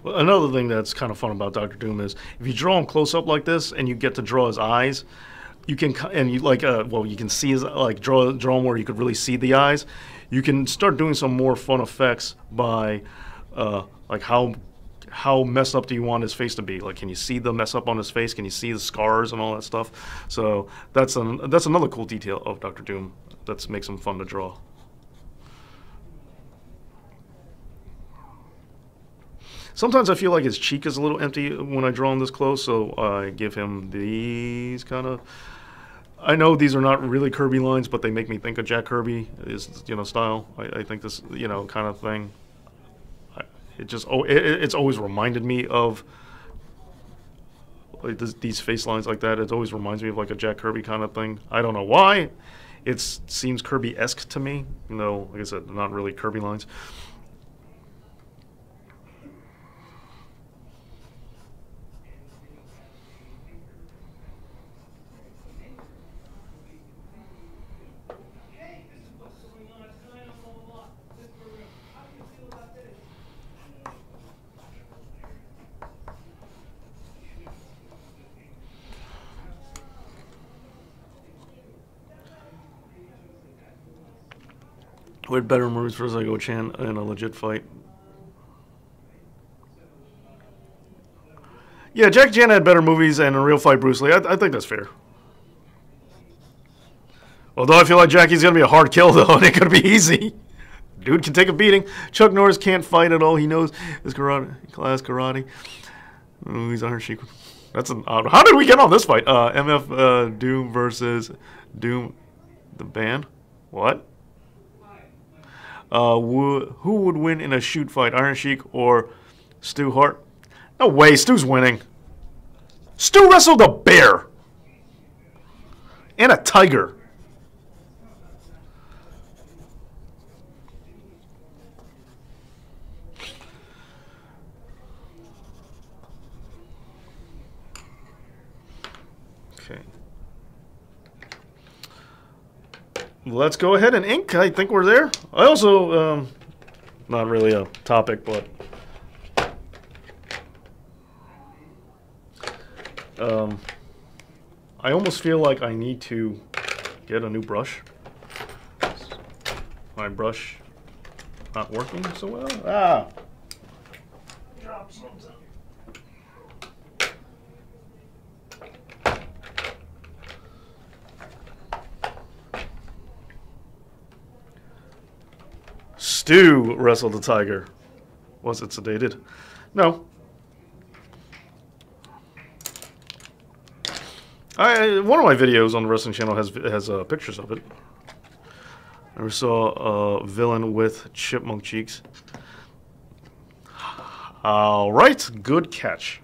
Well, another thing that's kind of fun about Doctor Doom is if you draw him close up like this and you get to draw his eyes, you can you can see his draw him where you could really see the eyes. You can start doing some more fun effects by how messed up do you want his face to be? Can you see the mess up on his face? Can you see the scars and all that stuff? So that's another cool detail of Doctor Doom that makes him fun to draw. Sometimes I feel like his cheek is a little empty when I draw him this close, so I give him these kind of. I know these are not really Kirby lines, but they make me think of Jack Kirby, style. I think this, kind of thing. It's always reminded me of these face lines like that. It always reminds me of a Jack Kirby kind of thing. I don't know why. It seems Kirby-esque to me. Like I said, not really Kirby lines. Who had better moves for Zygo Chan in a legit fight? Yeah, Jackie Chan had better movies and a real fight Bruce Lee. I think that's fair. Although I feel like Jackie's going to be a hard kill, though, and it could be easy. Dude can take a beating. Chuck Norris can't fight at all. He knows his class karate. Oh, he's Iron Sheik. That's an odd one. How did we get on this fight? MF Doom versus Doom the band? What? Who would win in a shoot fight, Iron Sheik or Stu Hart? No way, Stu's winning. Stu wrestled a bear and a tiger. Okay. Let's go ahead and ink. I think we're there. I also, not really a topic, but I almost feel like I need to get a new brush. My brush not working so well. Ah! Drop something. Stu wrestled the Tiger. Was it sedated? No. One of my videos on the wrestling channel has pictures of it. I never saw a villain with chipmunk cheeks. All right, good catch.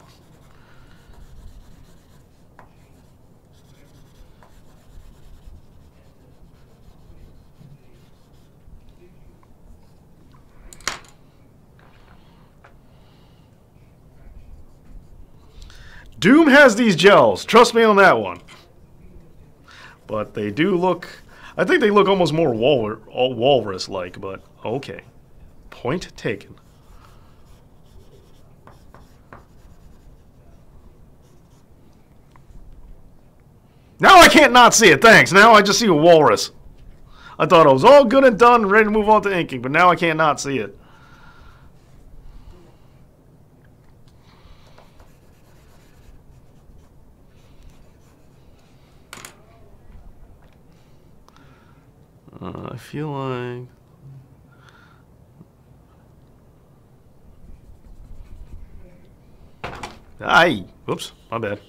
Doom has these gels. Trust me on that one. But they do look... I think they look almost more walrus-like, but okay. Point taken. Now I can't not see it, thanks. Now I just see a walrus. I thought it was all good and done, ready to move on to inking, but now I can't not see it. I feel like... Aye! Whoops, my bad.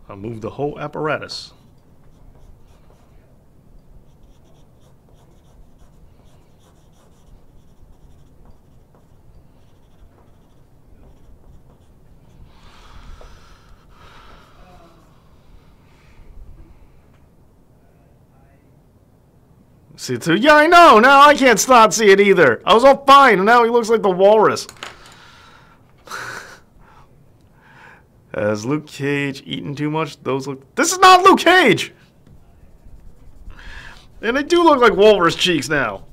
I moved the whole apparatus. See it too? Yeah, I know! Now I can't not see it either. I was all fine, and now he looks like the walrus. Has Luke Cage eaten too much? Those look... This is not Luke Cage! And they do look like walrus cheeks now.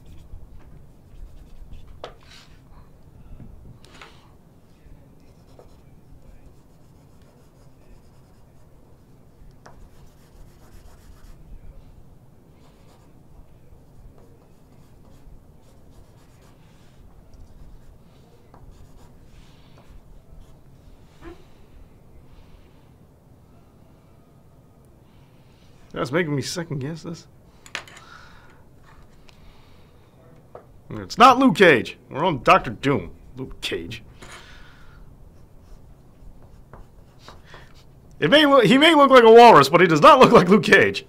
That's making me second guess this. It's not Luke Cage. We're on Dr. Doom. Luke Cage. He may look like a walrus, but he does not look like Luke Cage.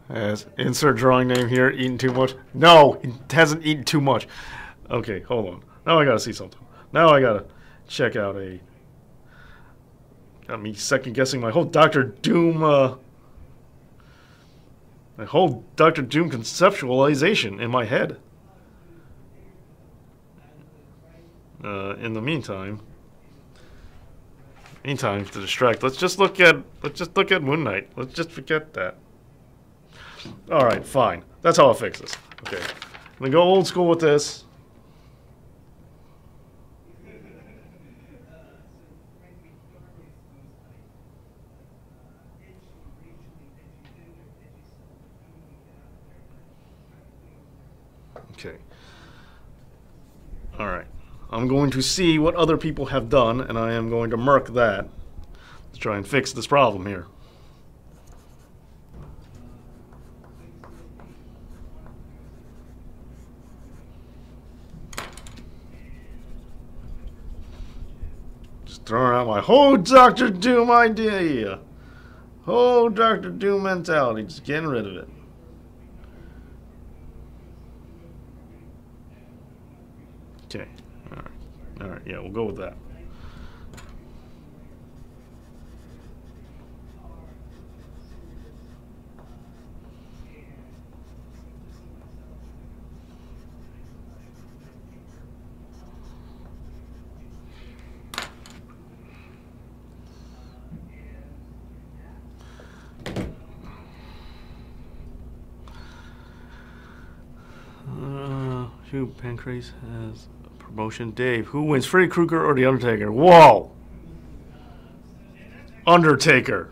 As insert drawing name here, eaten too much. No, he hasn't eaten too much. Okay, hold on. Now I gotta see something. Now I gotta check out a... Got me second guessing my whole Dr. Doom, my whole Dr. Doom conceptualization in my head. In the meantime, to distract, let's just look at Moon Knight. Let's just forget that. All right, fine. That's how I'll fix this. Okay, I'm gonna go old school with this. Okay. All right. I'm going to see what other people have done, and I am going to mark that to try and fix this problem here. Throwing out my whole Dr. Doom idea. Whole Dr. Doom mentality. Just getting rid of it. Okay. Alright. Alright, yeah, we'll go with that. Who Pancrase has a promotion? Dave. Who wins, Freddy Krueger or The Undertaker? Whoa! Undertaker.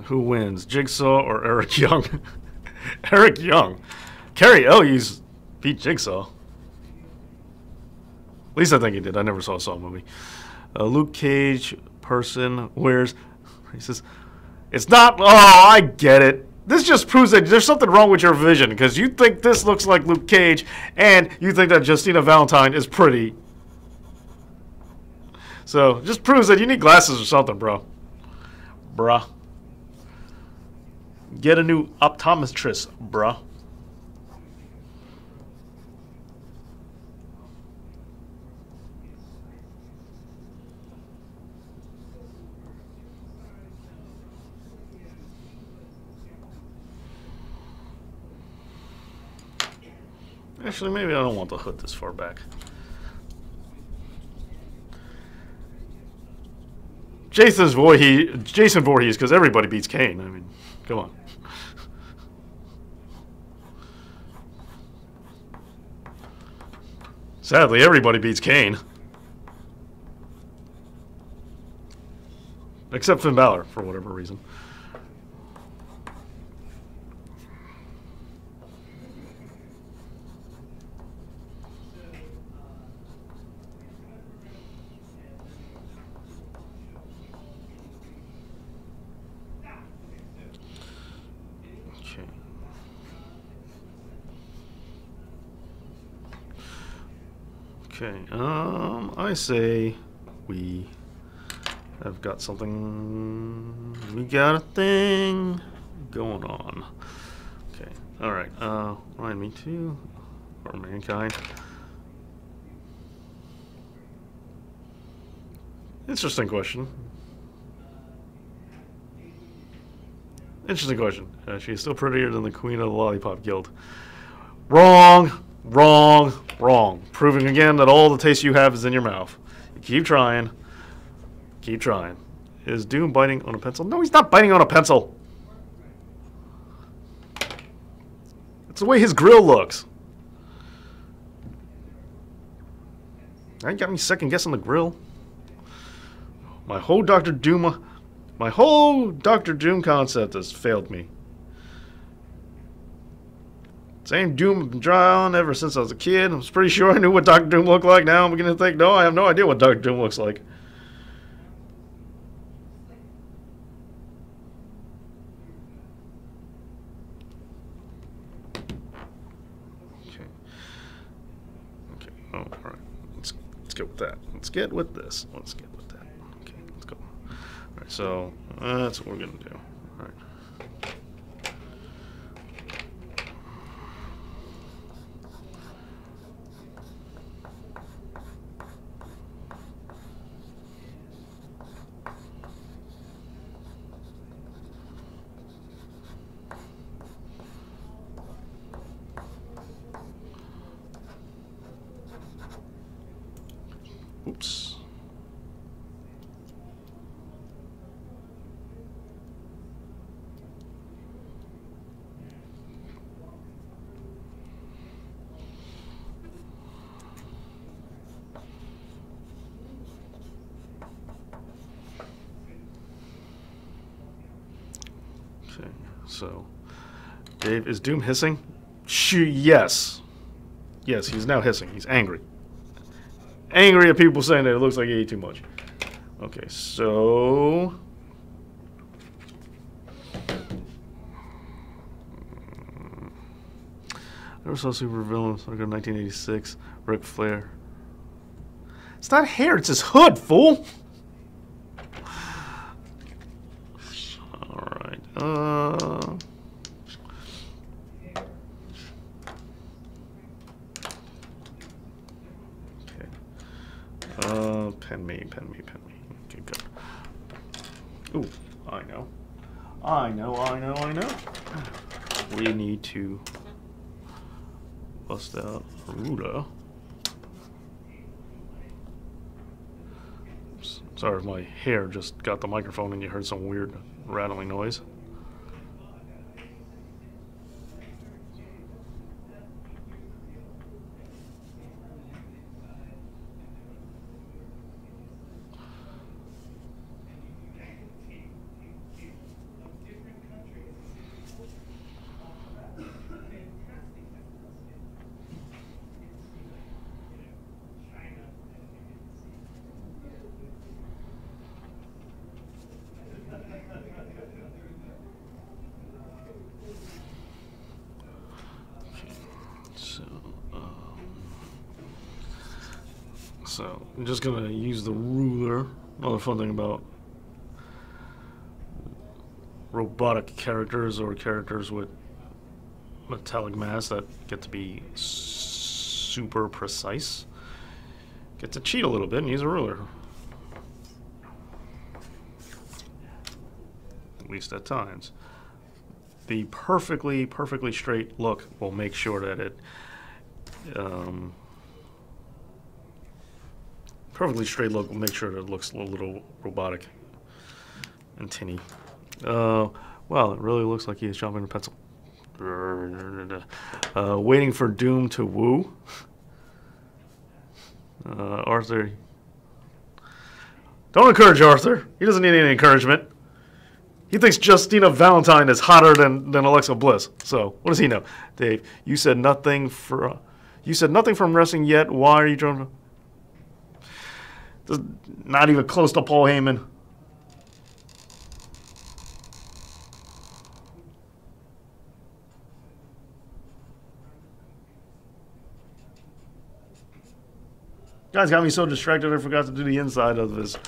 Who wins, Jigsaw or Eric Young? Eric Young. Cary Elwes beat Jigsaw. At least I think he did. I never saw a Saw movie. Luke Cage person wears. He says, "It's not." Oh, I get it. This just proves that there's something wrong with your vision because you think this looks like Luke Cage and you think that Justina Valentine is pretty. So just proves that you need glasses or something, bro. Bruh. Get a new optometrist, bruh. Actually, maybe I don't want the hood this far back. Jason Voorhees, because everybody beats Kane. I mean, come on. Sadly, everybody beats Kane. Except Finn Balor, for whatever reason. Okay, I say we have got something. We got a thing going on. Okay, all right. Ryan, me too, or Mankind. Interesting question. Interesting question. She's still prettier than the Queen of the Lollipop Guild. Wrong. Wrong, wrong. Proving again that all the taste you have is in your mouth. You keep trying. Keep trying. Is Doom biting on a pencil? No, he's not biting on a pencil. It's the way his grill looks. Now you got me second guessing the grill. My whole Doctor Doom concept has failed me. Same Doom I've been drawing ever since I was a kid. I was pretty sure I knew what Doctor Doom looked like. Now I'm beginning to think, no, I have no idea what Doctor Doom looks like. Okay. Okay. Oh, all right. Let's get with that. Let's get with this. Let's get with that. Okay. Let's go. All right. So that's what we're gonna do. All right. Oops. Okay, so Dave, is Doom hissing? Yes. Yes, he's now hissing. He's angry. Angry at people saying that it looks like he ate too much. Okay, so I never saw super villain. So I go 1986. Ric Flair. It's not hair. It's his hood, fool. All right. Pen me. Okay, good. Ooh, I know. We need to bust out Ruda. Oops. Sorry if my hair just got the microphone and you heard some weird rattling noise. So, so I'm just gonna use the ruler. Another fun thing about robotic characters or characters with metallic mass that get to be super precise. Get to cheat a little bit and use a ruler. At least at times. The perfectly straight look will make sure that it perfectly straight look will make sure that it looks a little robotic and tinny. Well, it really looks like he is sharpening a pencil. Waiting for Doom to woo. Arthur. Don't encourage Arthur. He doesn't need any encouragement. He thinks Justina Valentine is hotter than Alexa Bliss. So what does he know? Dave, you said nothing from wrestling yet. Why are you trying to? Not even close to Paul Heyman. Guys got me so distracted I forgot to do the inside of his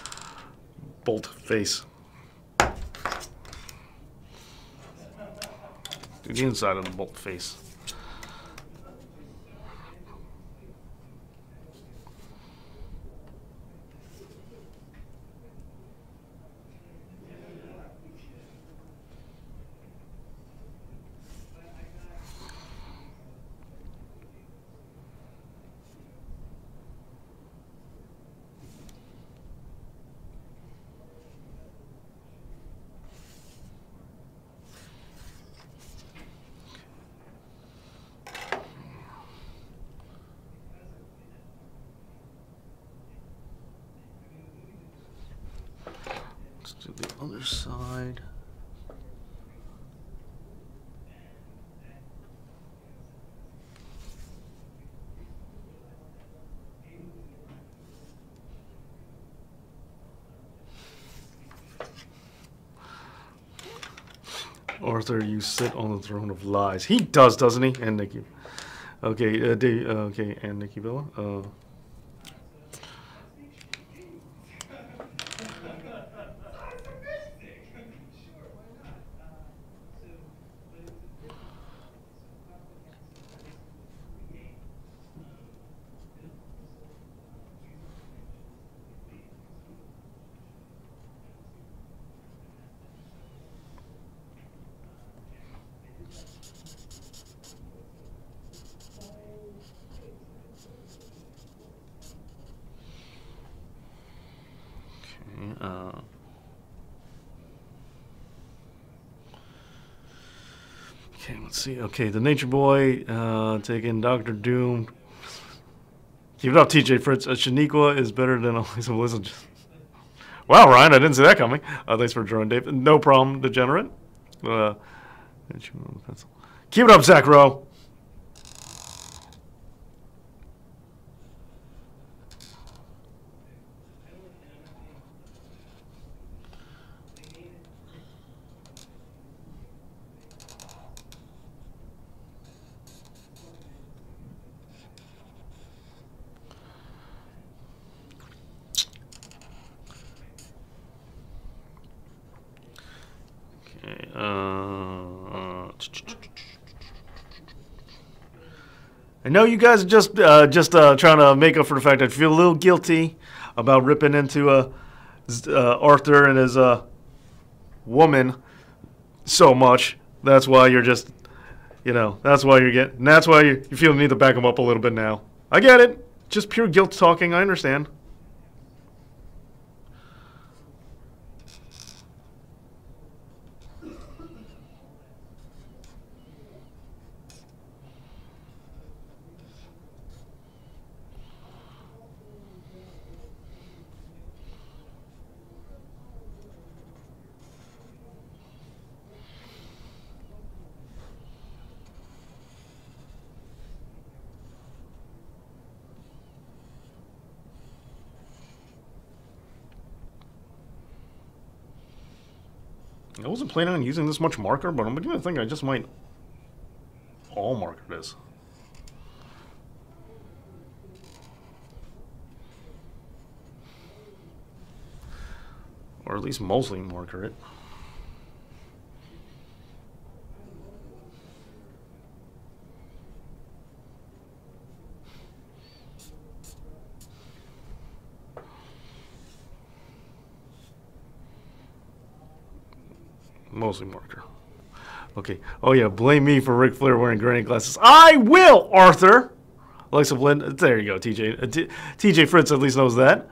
bolt face. Do the inside of the bolt face. To the other side. Arthur, you sit on the throne of lies. He does, doesn't he? And Nikki. Okay, okay, and Nikki Bella. Okay, let's see. Okay, the Nature Boy taking Dr. Doom. Keep it up, TJ Fritz. Shaniqua is better than Elisa Blizzard. Wow, Ryan, I didn't see that coming. Thanks for drawing, Dave. No problem, Degenerate. Keep it up, Zach Rowe. I know you guys are just trying to make up for the fact that I feel a little guilty about ripping into Arthur and his woman so much. That's why you're just, that's why you feel the need to back him up a little bit now. I get it. Just pure guilt talking. I understand. I wasn't planning on using this much marker, but I'm beginning to think I just might all marker this. Or at least mostly marker it. Mostly marker. Okay. Oh yeah, blame me for Ric Flair wearing granny glasses. I will, Arthur. Alexa Blind. There you go, TJ. TJ Fritz at least knows that.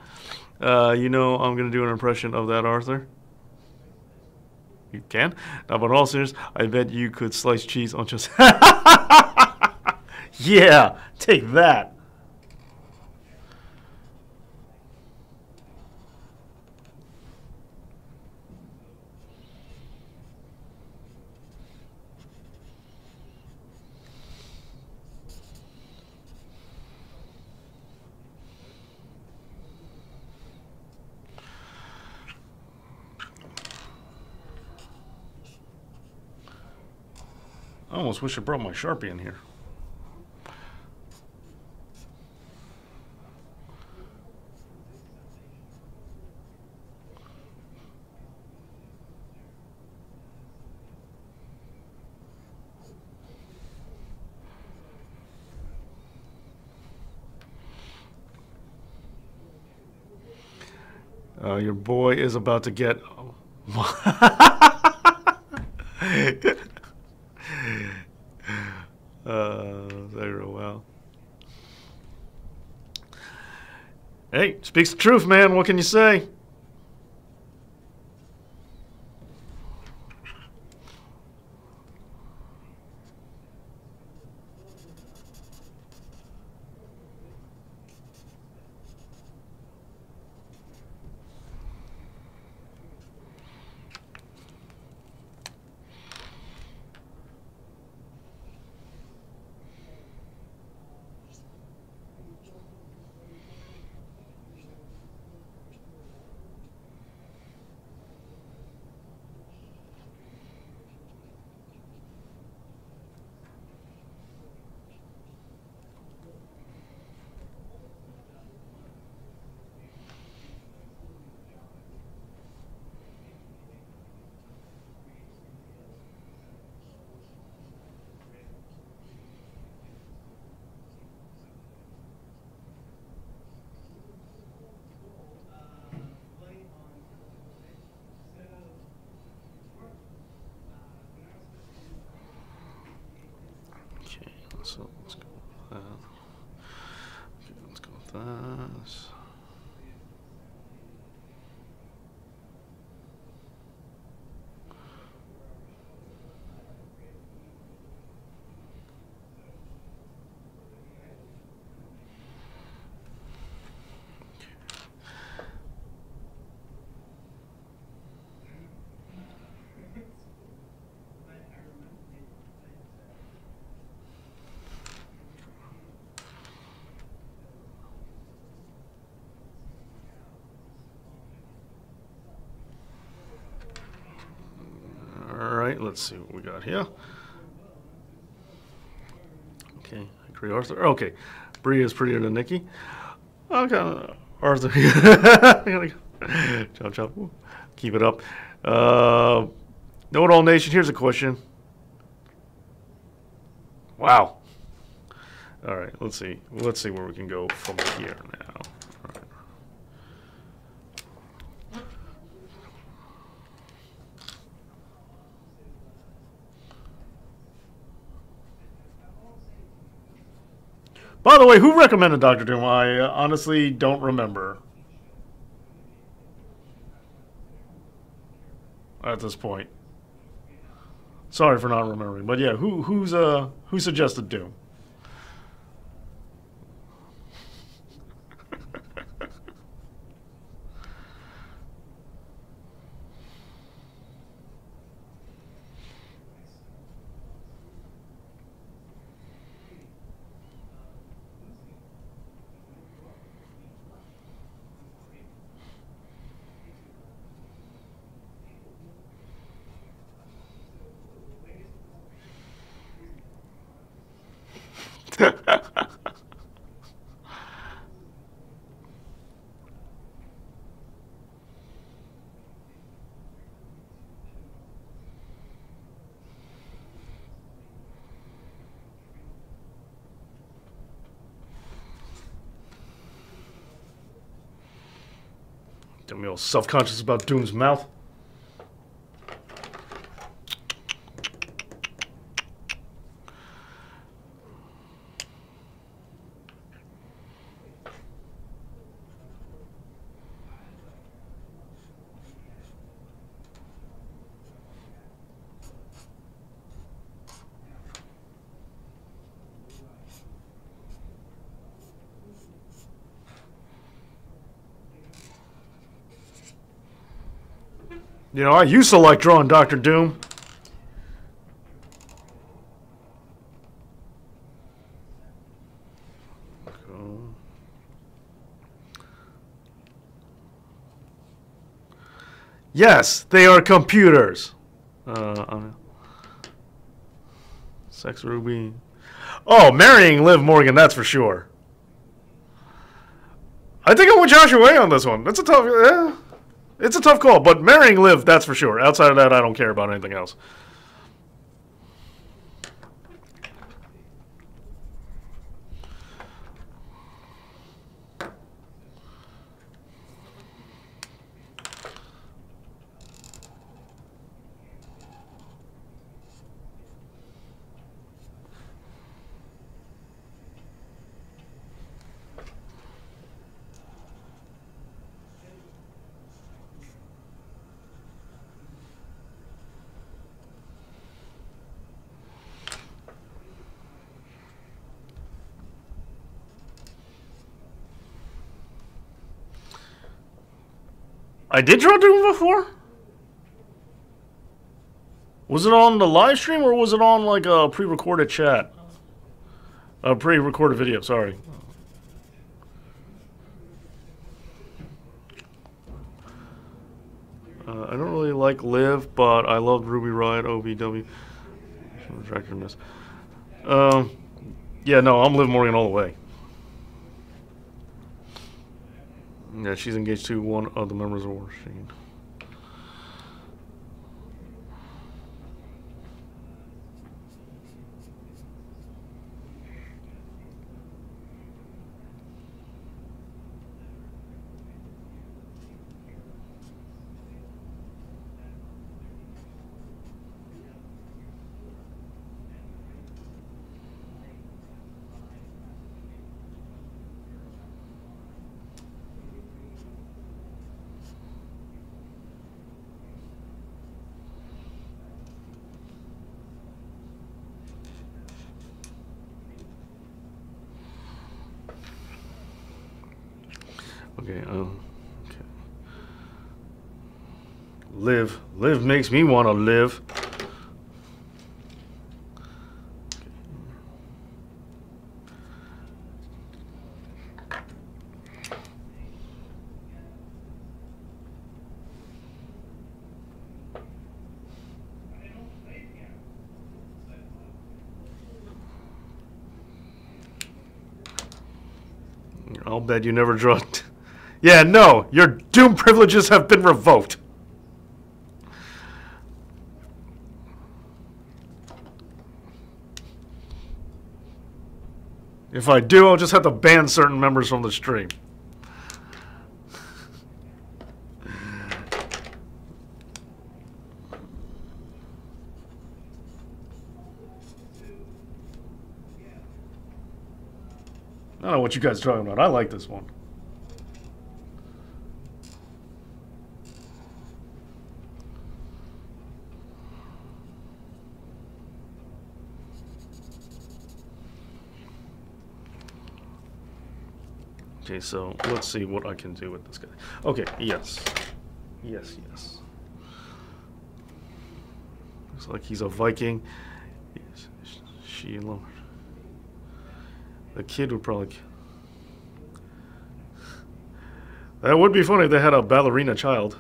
You know I'm gonna do an impression of that, Arthur. You can. Now, but in all seriousness, I bet you could slice cheese on just. Yeah, take that. I almost wish I brought my Sharpie in here. Your boy is about to get. Very well. Hey, speaks the truth, man. What can you say? So let's go with that. Okay, let's go with that. Let's see what we got here. Okay, I agree, Arthur. Okay, Bria is prettier than Nikki. Okay, Arthur. Chop, chop. Keep it up. Know It All Nation, here's a question. Wow. All right, let's see. Let's see where we can go from here now. All right. By the way, who recommended Dr. Doom? I honestly don't remember at this point. Sorry for not remembering, but yeah, who suggested Doom? Don't be all self-conscious about Doom's mouth. You know, I used to like drawing Dr. Doom. Cool. Yes, they are computers. Sex Ruby. Oh, marrying Liv Morgan, that's for sure. I think I'm with Joshua Way on this one. That's a tough... It's a tough call, but marrying Liv, that's for sure. Outside of that, I don't care about anything else. I did draw Doom before? Was it on the live stream or was it on like a pre-recorded chat? A pre-recorded video, sorry. I don't really like Liv, but I loved Ruby Riot, OVW. Yeah, no, I'm Liv Morgan all the way. Yeah, she's engaged to one of the members of War Machine. Okay, okay. Live makes me want to live. I'll bet you never draw. Yeah, no, your Doom privileges have been revoked. If I do, I'll just have to ban certain members from the stream. I don't know what you guys are talking about. I like this one. Okay, so let's see what I can do with this guy. Okay, yes. Yes, yes. Looks like he's a Viking. Yes, she alone. The kid would probably... That would be funny if they had a ballerina child.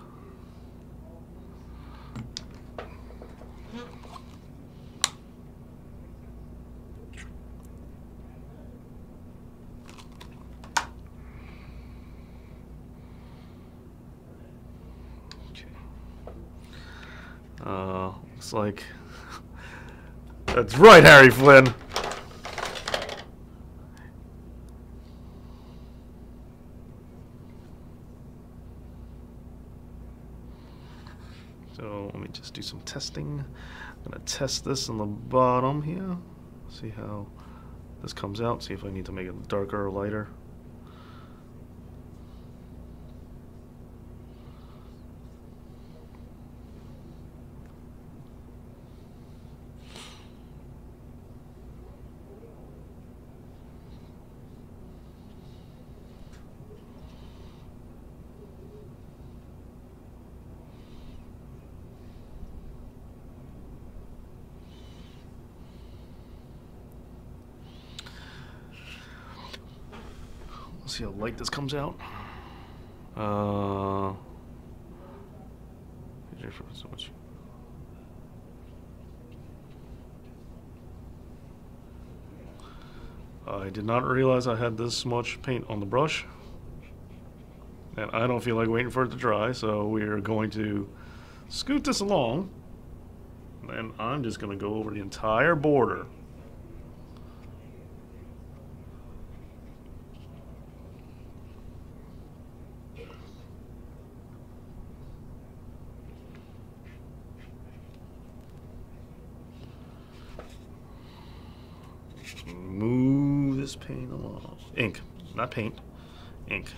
Looks like... That's right, Harry Flynn. So let me just do some testing. I'm gonna test this on the bottom here. See how this comes out. See if I need to make it darker or lighter. Let's see how light this comes out. So much. I did not realize I had this much paint on the brush, and I don't feel like waiting for it to dry, so we're going to scoot this along, and I'm just going to go over the entire border. Move this paint along. Ink, not paint, ink.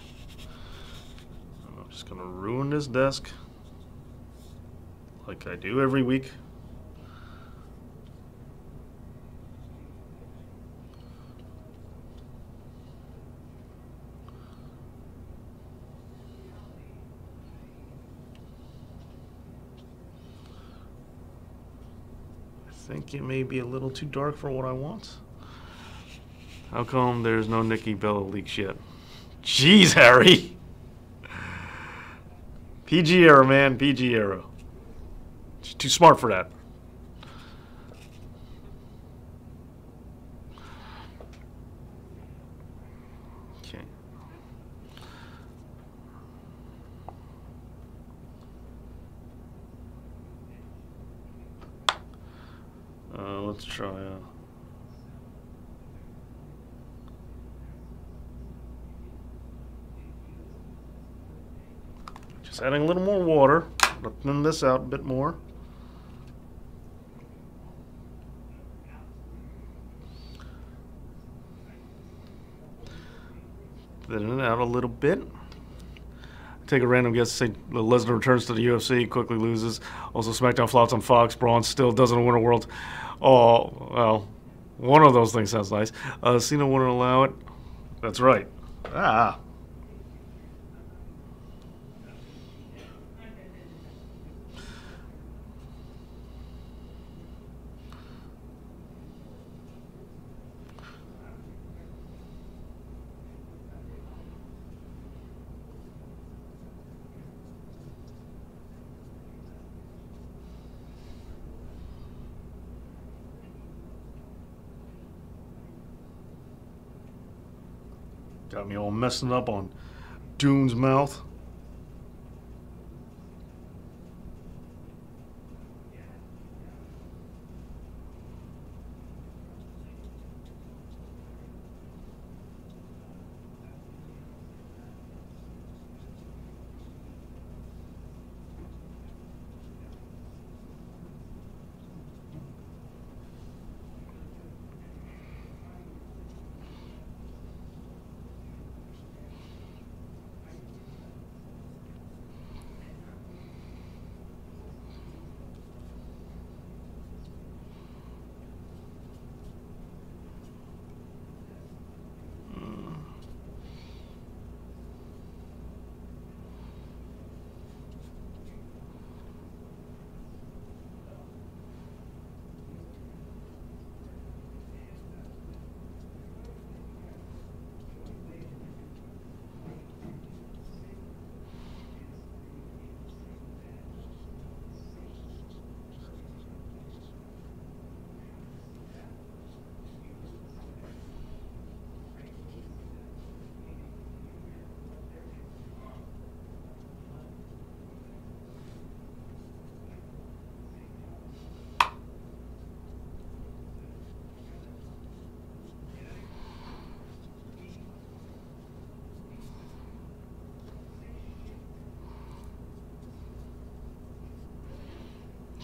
I'm just gonna ruin this desk like I do every week. I think it may be a little too dark for what I want. How come there's no Nikki Bella leaks yet? Jeez, Harry! PG era, man. PG era. She's too smart for that. Okay. Let's try just adding a little more water. I'll thin this out a bit more. Thin it out a little bit. Take a random guess. Say Lesnar returns to the UFC, quickly loses. Also, SmackDown flops on Fox. Braun still doesn't win a world. Oh, well, one of those things sounds nice. Cena wouldn't allow it. That's right. Ah. Got me all messing up on Dune's mouth.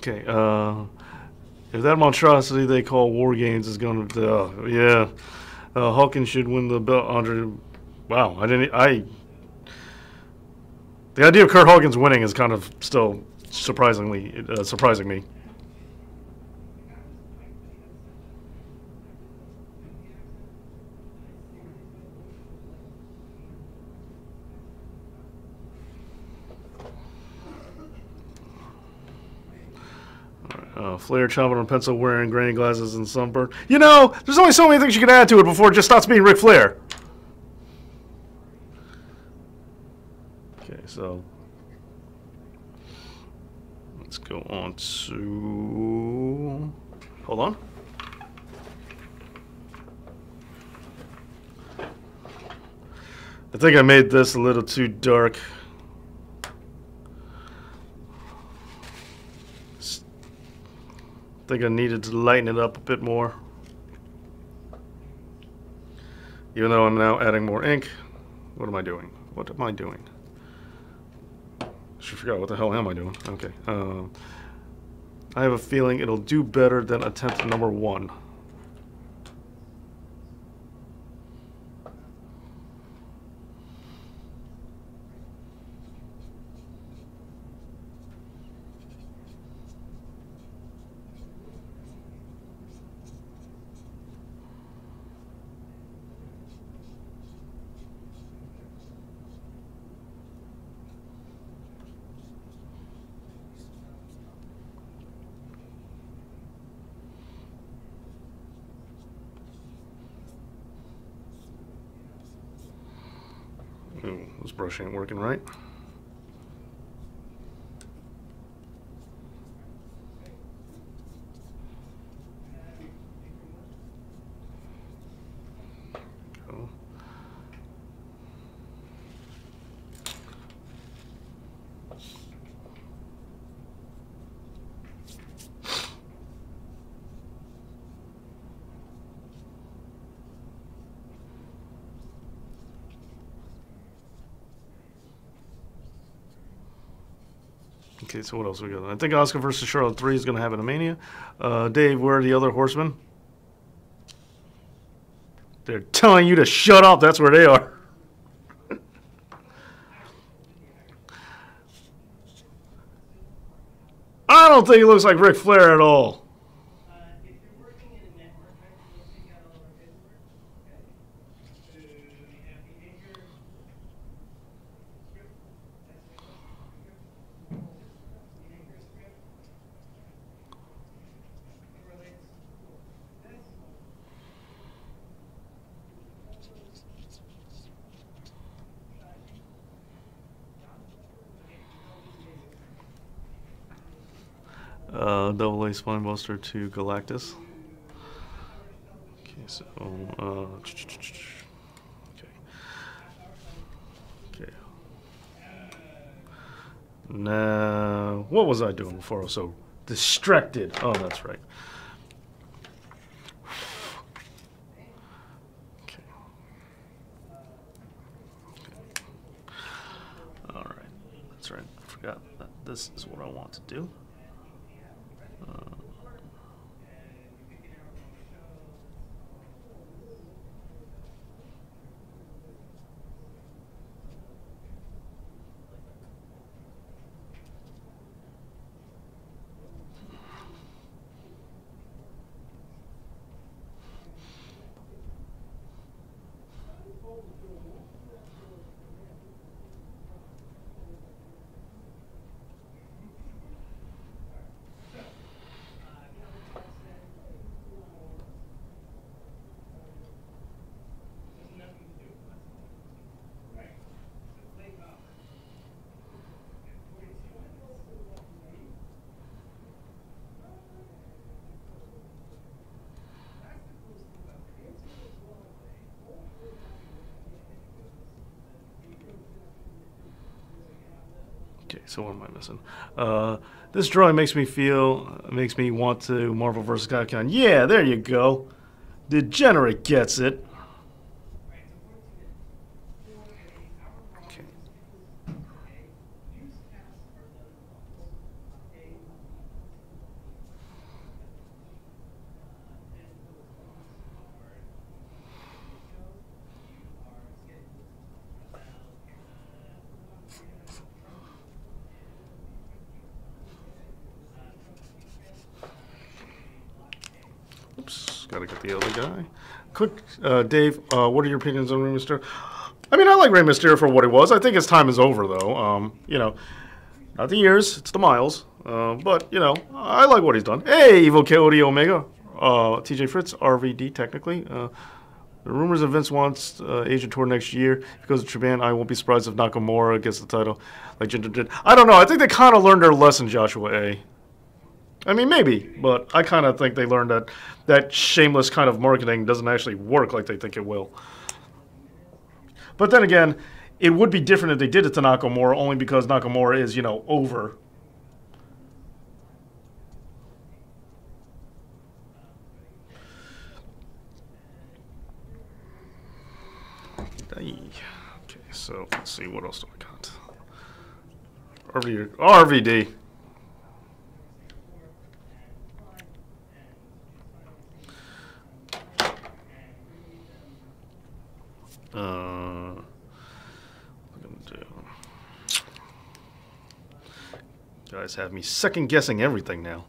Okay, if that monstrosity they call War Games is going to, yeah, Hawkins should win the belt. Andre, wow, the idea of Kurt Hawkins winning is kind of still surprising me. Flair chopping on a pencil, wearing granny glasses and sunburn. You know, there's only so many things you can add to it before it just stops being Ric Flair. Okay, so let's go on to. Hold on. I think I made this a little too dark. I think I needed to lighten it up a bit more. Even though I'm now adding more ink. What am I doing? What am I doing? I should forget what the hell am I doing. Okay. I have a feeling it'll do better than attempt number 1. Ooh, this brush ain't working right. Go. Okay, so what else we got? I think Asuka versus Charlotte 3 is going to happen in Mania. Dave, where are the other horsemen? They're telling you to shut up. That's where they are. I don't think he looks like Ric Flair at all. Double A Spine Buster to Galactus. Okay, so okay. Now, what was I doing before I was so distracted? Oh, that's right. Okay. All right, that's right. I forgot that this is what I want to do. Okay, so what am I missing? This drawing makes me want to Marvel vs. Capcom. Yeah, there you go. Degenerate gets it. Okay. Oops, gotta get the other guy. Quick, Dave, what are your opinions on Rey Mysterio? I mean, I like Rey Mysterio for what he was. I think his time is over, though. You know, not the years, it's the miles. But, you know, I like what he's done. Hey, Evo Coyote Omega. TJ Fritz, RVD, technically. The rumors of Vince wants Asian tour next year. If he goes to Japan, I won't be surprised if Nakamura gets the title like Jinder did. I don't know. I think they kind of learned their lesson, Joshua A. I mean, maybe, but I kind of think they learned that shameless kind of marketing doesn't actually work like they think it will. But then again, it would be different if they did it to Nakamura, only because Nakamura is, you know, over. Okay, so let's see, what else do I got? RVD. What am I gonna do? Guys have me second guessing everything now.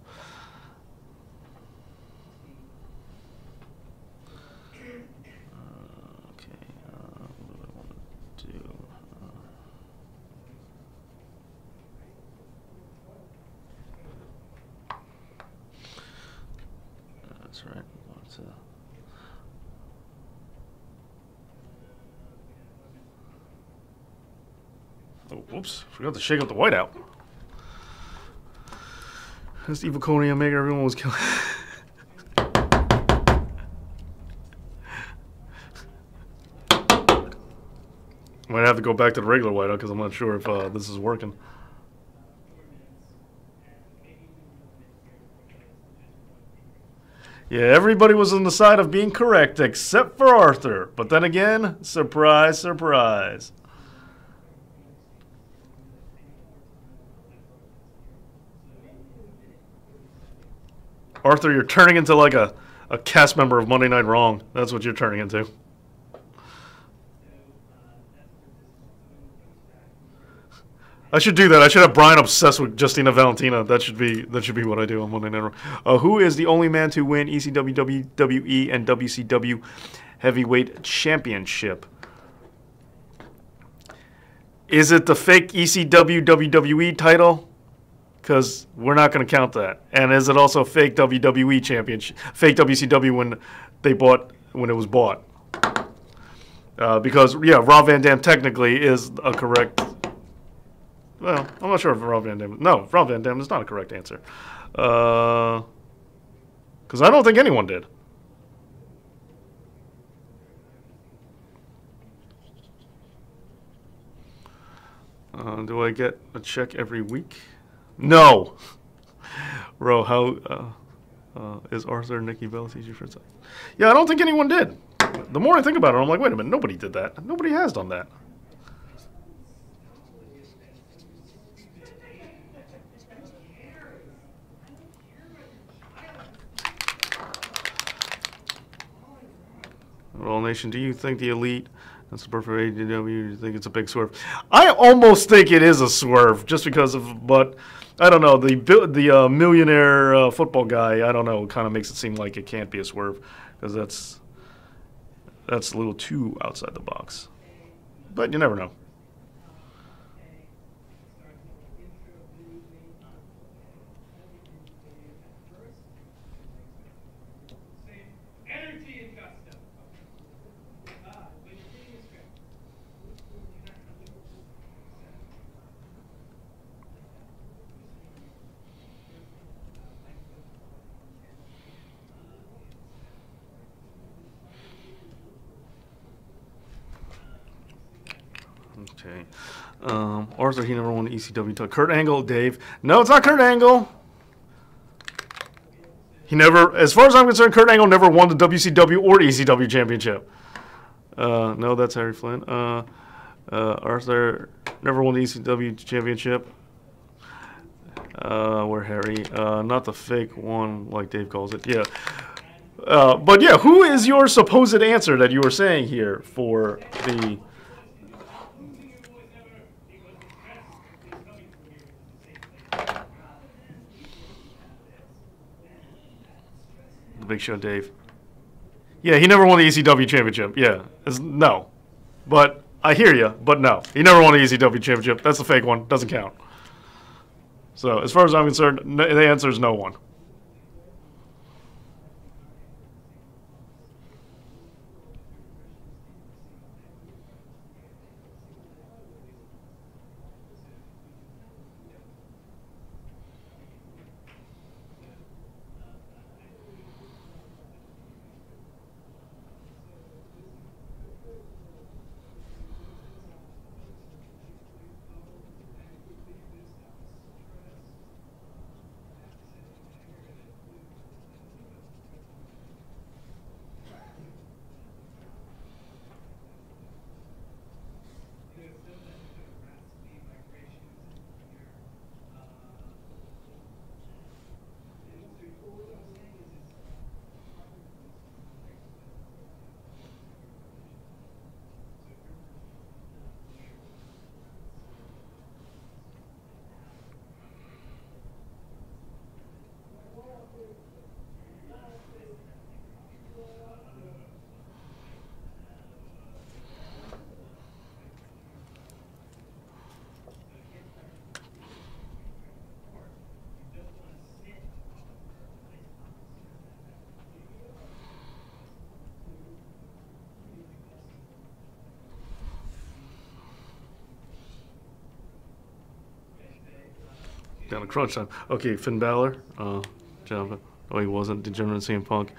That's right. Oh, whoops. Forgot to shake up the whiteout. That's Evil Coney Omega. Everyone was killing. Might have to go back to the regular whiteout because I'm not sure if this is working. Yeah, everybody was on the side of being correct except for Arthur. But then again, surprise, surprise. Arthur, you're turning into like a cast member of Monday Night Wrong. That's what you're turning into. I should do that. I should have Brian obsessed with Justina Valentina. That should be what I do on Monday Night Raw. Who is the only man to win ECW, WWE, and WCW Heavyweight Championship? Is it the fake ECW WWE title? Because we're not going to count that. And is it also fake WWE Championship? Fake WCW when it was bought? Because yeah, Rob Van Dam technically is a correct. Well, I'm not sure if Rob Van Dam... No, Rob Van Dam is not a correct answer. Because I don't think anyone did. Do I get a check every week? No! Ro, how... is Arthur Nikki Bella TJ Fritz? Yeah, I don't think anyone did. The more I think about it, I'm like, wait a minute, nobody did that. Nobody has done that. All Nation, do you think the Elite, that's the perfect AEW, do you think it's a big swerve? I almost think it is a swerve, just because of, but I don't know, the millionaire football guy, I don't know, kind of makes it seem like it can't be a swerve, because that's a little too outside the box. But you never know. Okay. Arthur, he never won the ECW title. Kurt Angle, Dave. No, it's not Kurt Angle. He never, as far as I'm concerned, Kurt Angle never won the WCW or ECW championship. No, that's Harry Flynn. Arthur never won the ECW championship. We're Harry. Not the fake one, like Dave calls it. Yeah. But yeah, who is your supposed answer that you were saying here for the... Big Show, Dave. Yeah, he never won the ECW championship. Yeah, no. But I hear you, but no. He never won the ECW championship. That's a fake one. Doesn't count. So as far as I'm concerned, the answer is no one. Down to crunch time. Okay, Finn Balor. Jonathan. Oh, he wasn't. Degenerate CM Punk.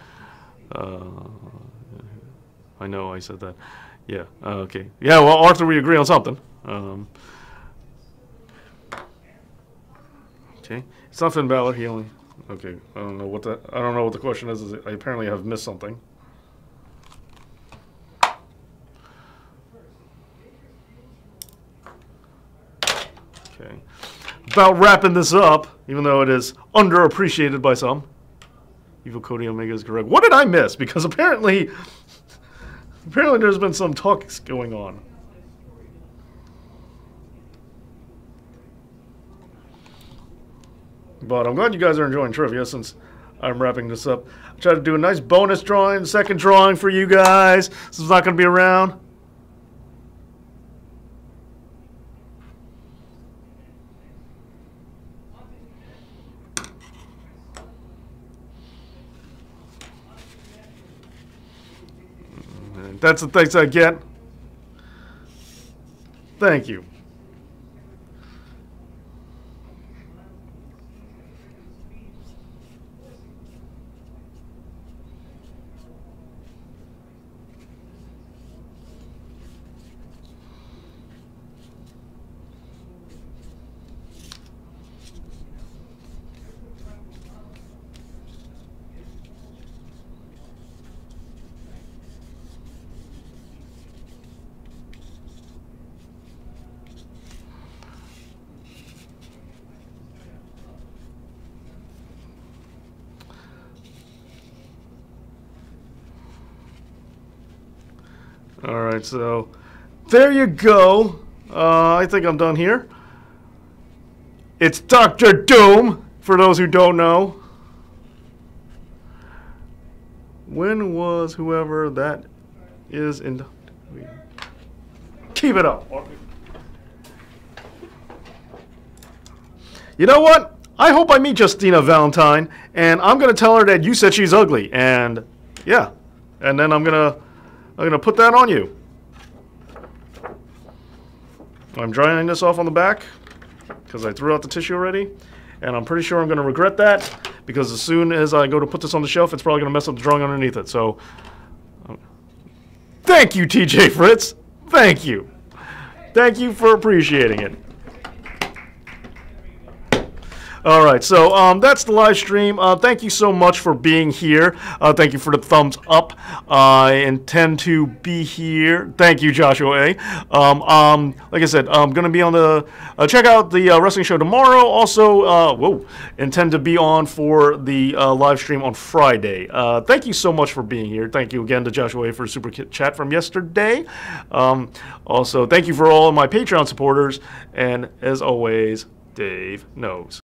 I know I said that. Yeah. Okay. Yeah. Well, Arthur, we agree on something. Okay. It's not Finn Balor. He only. Okay. I don't know what the question is. I apparently have missed something. Okay. About wrapping this up, even though it is underappreciated by some. Evil Cody Omega is correct. What did I miss? Because apparently there's been some talks going on. But I'm glad you guys are enjoying trivia since I'm wrapping this up. I tried to do a nice bonus drawing, second drawing for you guys. This is not going to be around. That's the thanks I get. Thank you. All right, so there you go. I think I'm done here. It's Dr. Doom, for those who don't know. When was whoever that is in... Keep it up. You know what? I hope I meet Justina Valentine, and I'm going to tell her that you said she's ugly, and yeah. And then I'm going to put that on you. I'm drying this off on the back because I threw out the tissue already. And I'm pretty sure I'm going to regret that because as soon as I go to put this on the shelf, it's probably going to mess up the drawing underneath it. So, thank you, TJ Fritz. Thank you. Thank you for appreciating it. All right, so that's the live stream. Thank you so much for being here. Thank you for the thumbs up. I intend to be here. Thank you, Joshua A. Like I said, I'm going to be on the... check out the wrestling show tomorrow. Also, intend to be on for the live stream on Friday. Thank you so much for being here. Thank you again to Joshua A. for super chat from yesterday. Also, thank you for all of my Patreon supporters. And as always, Dave knows.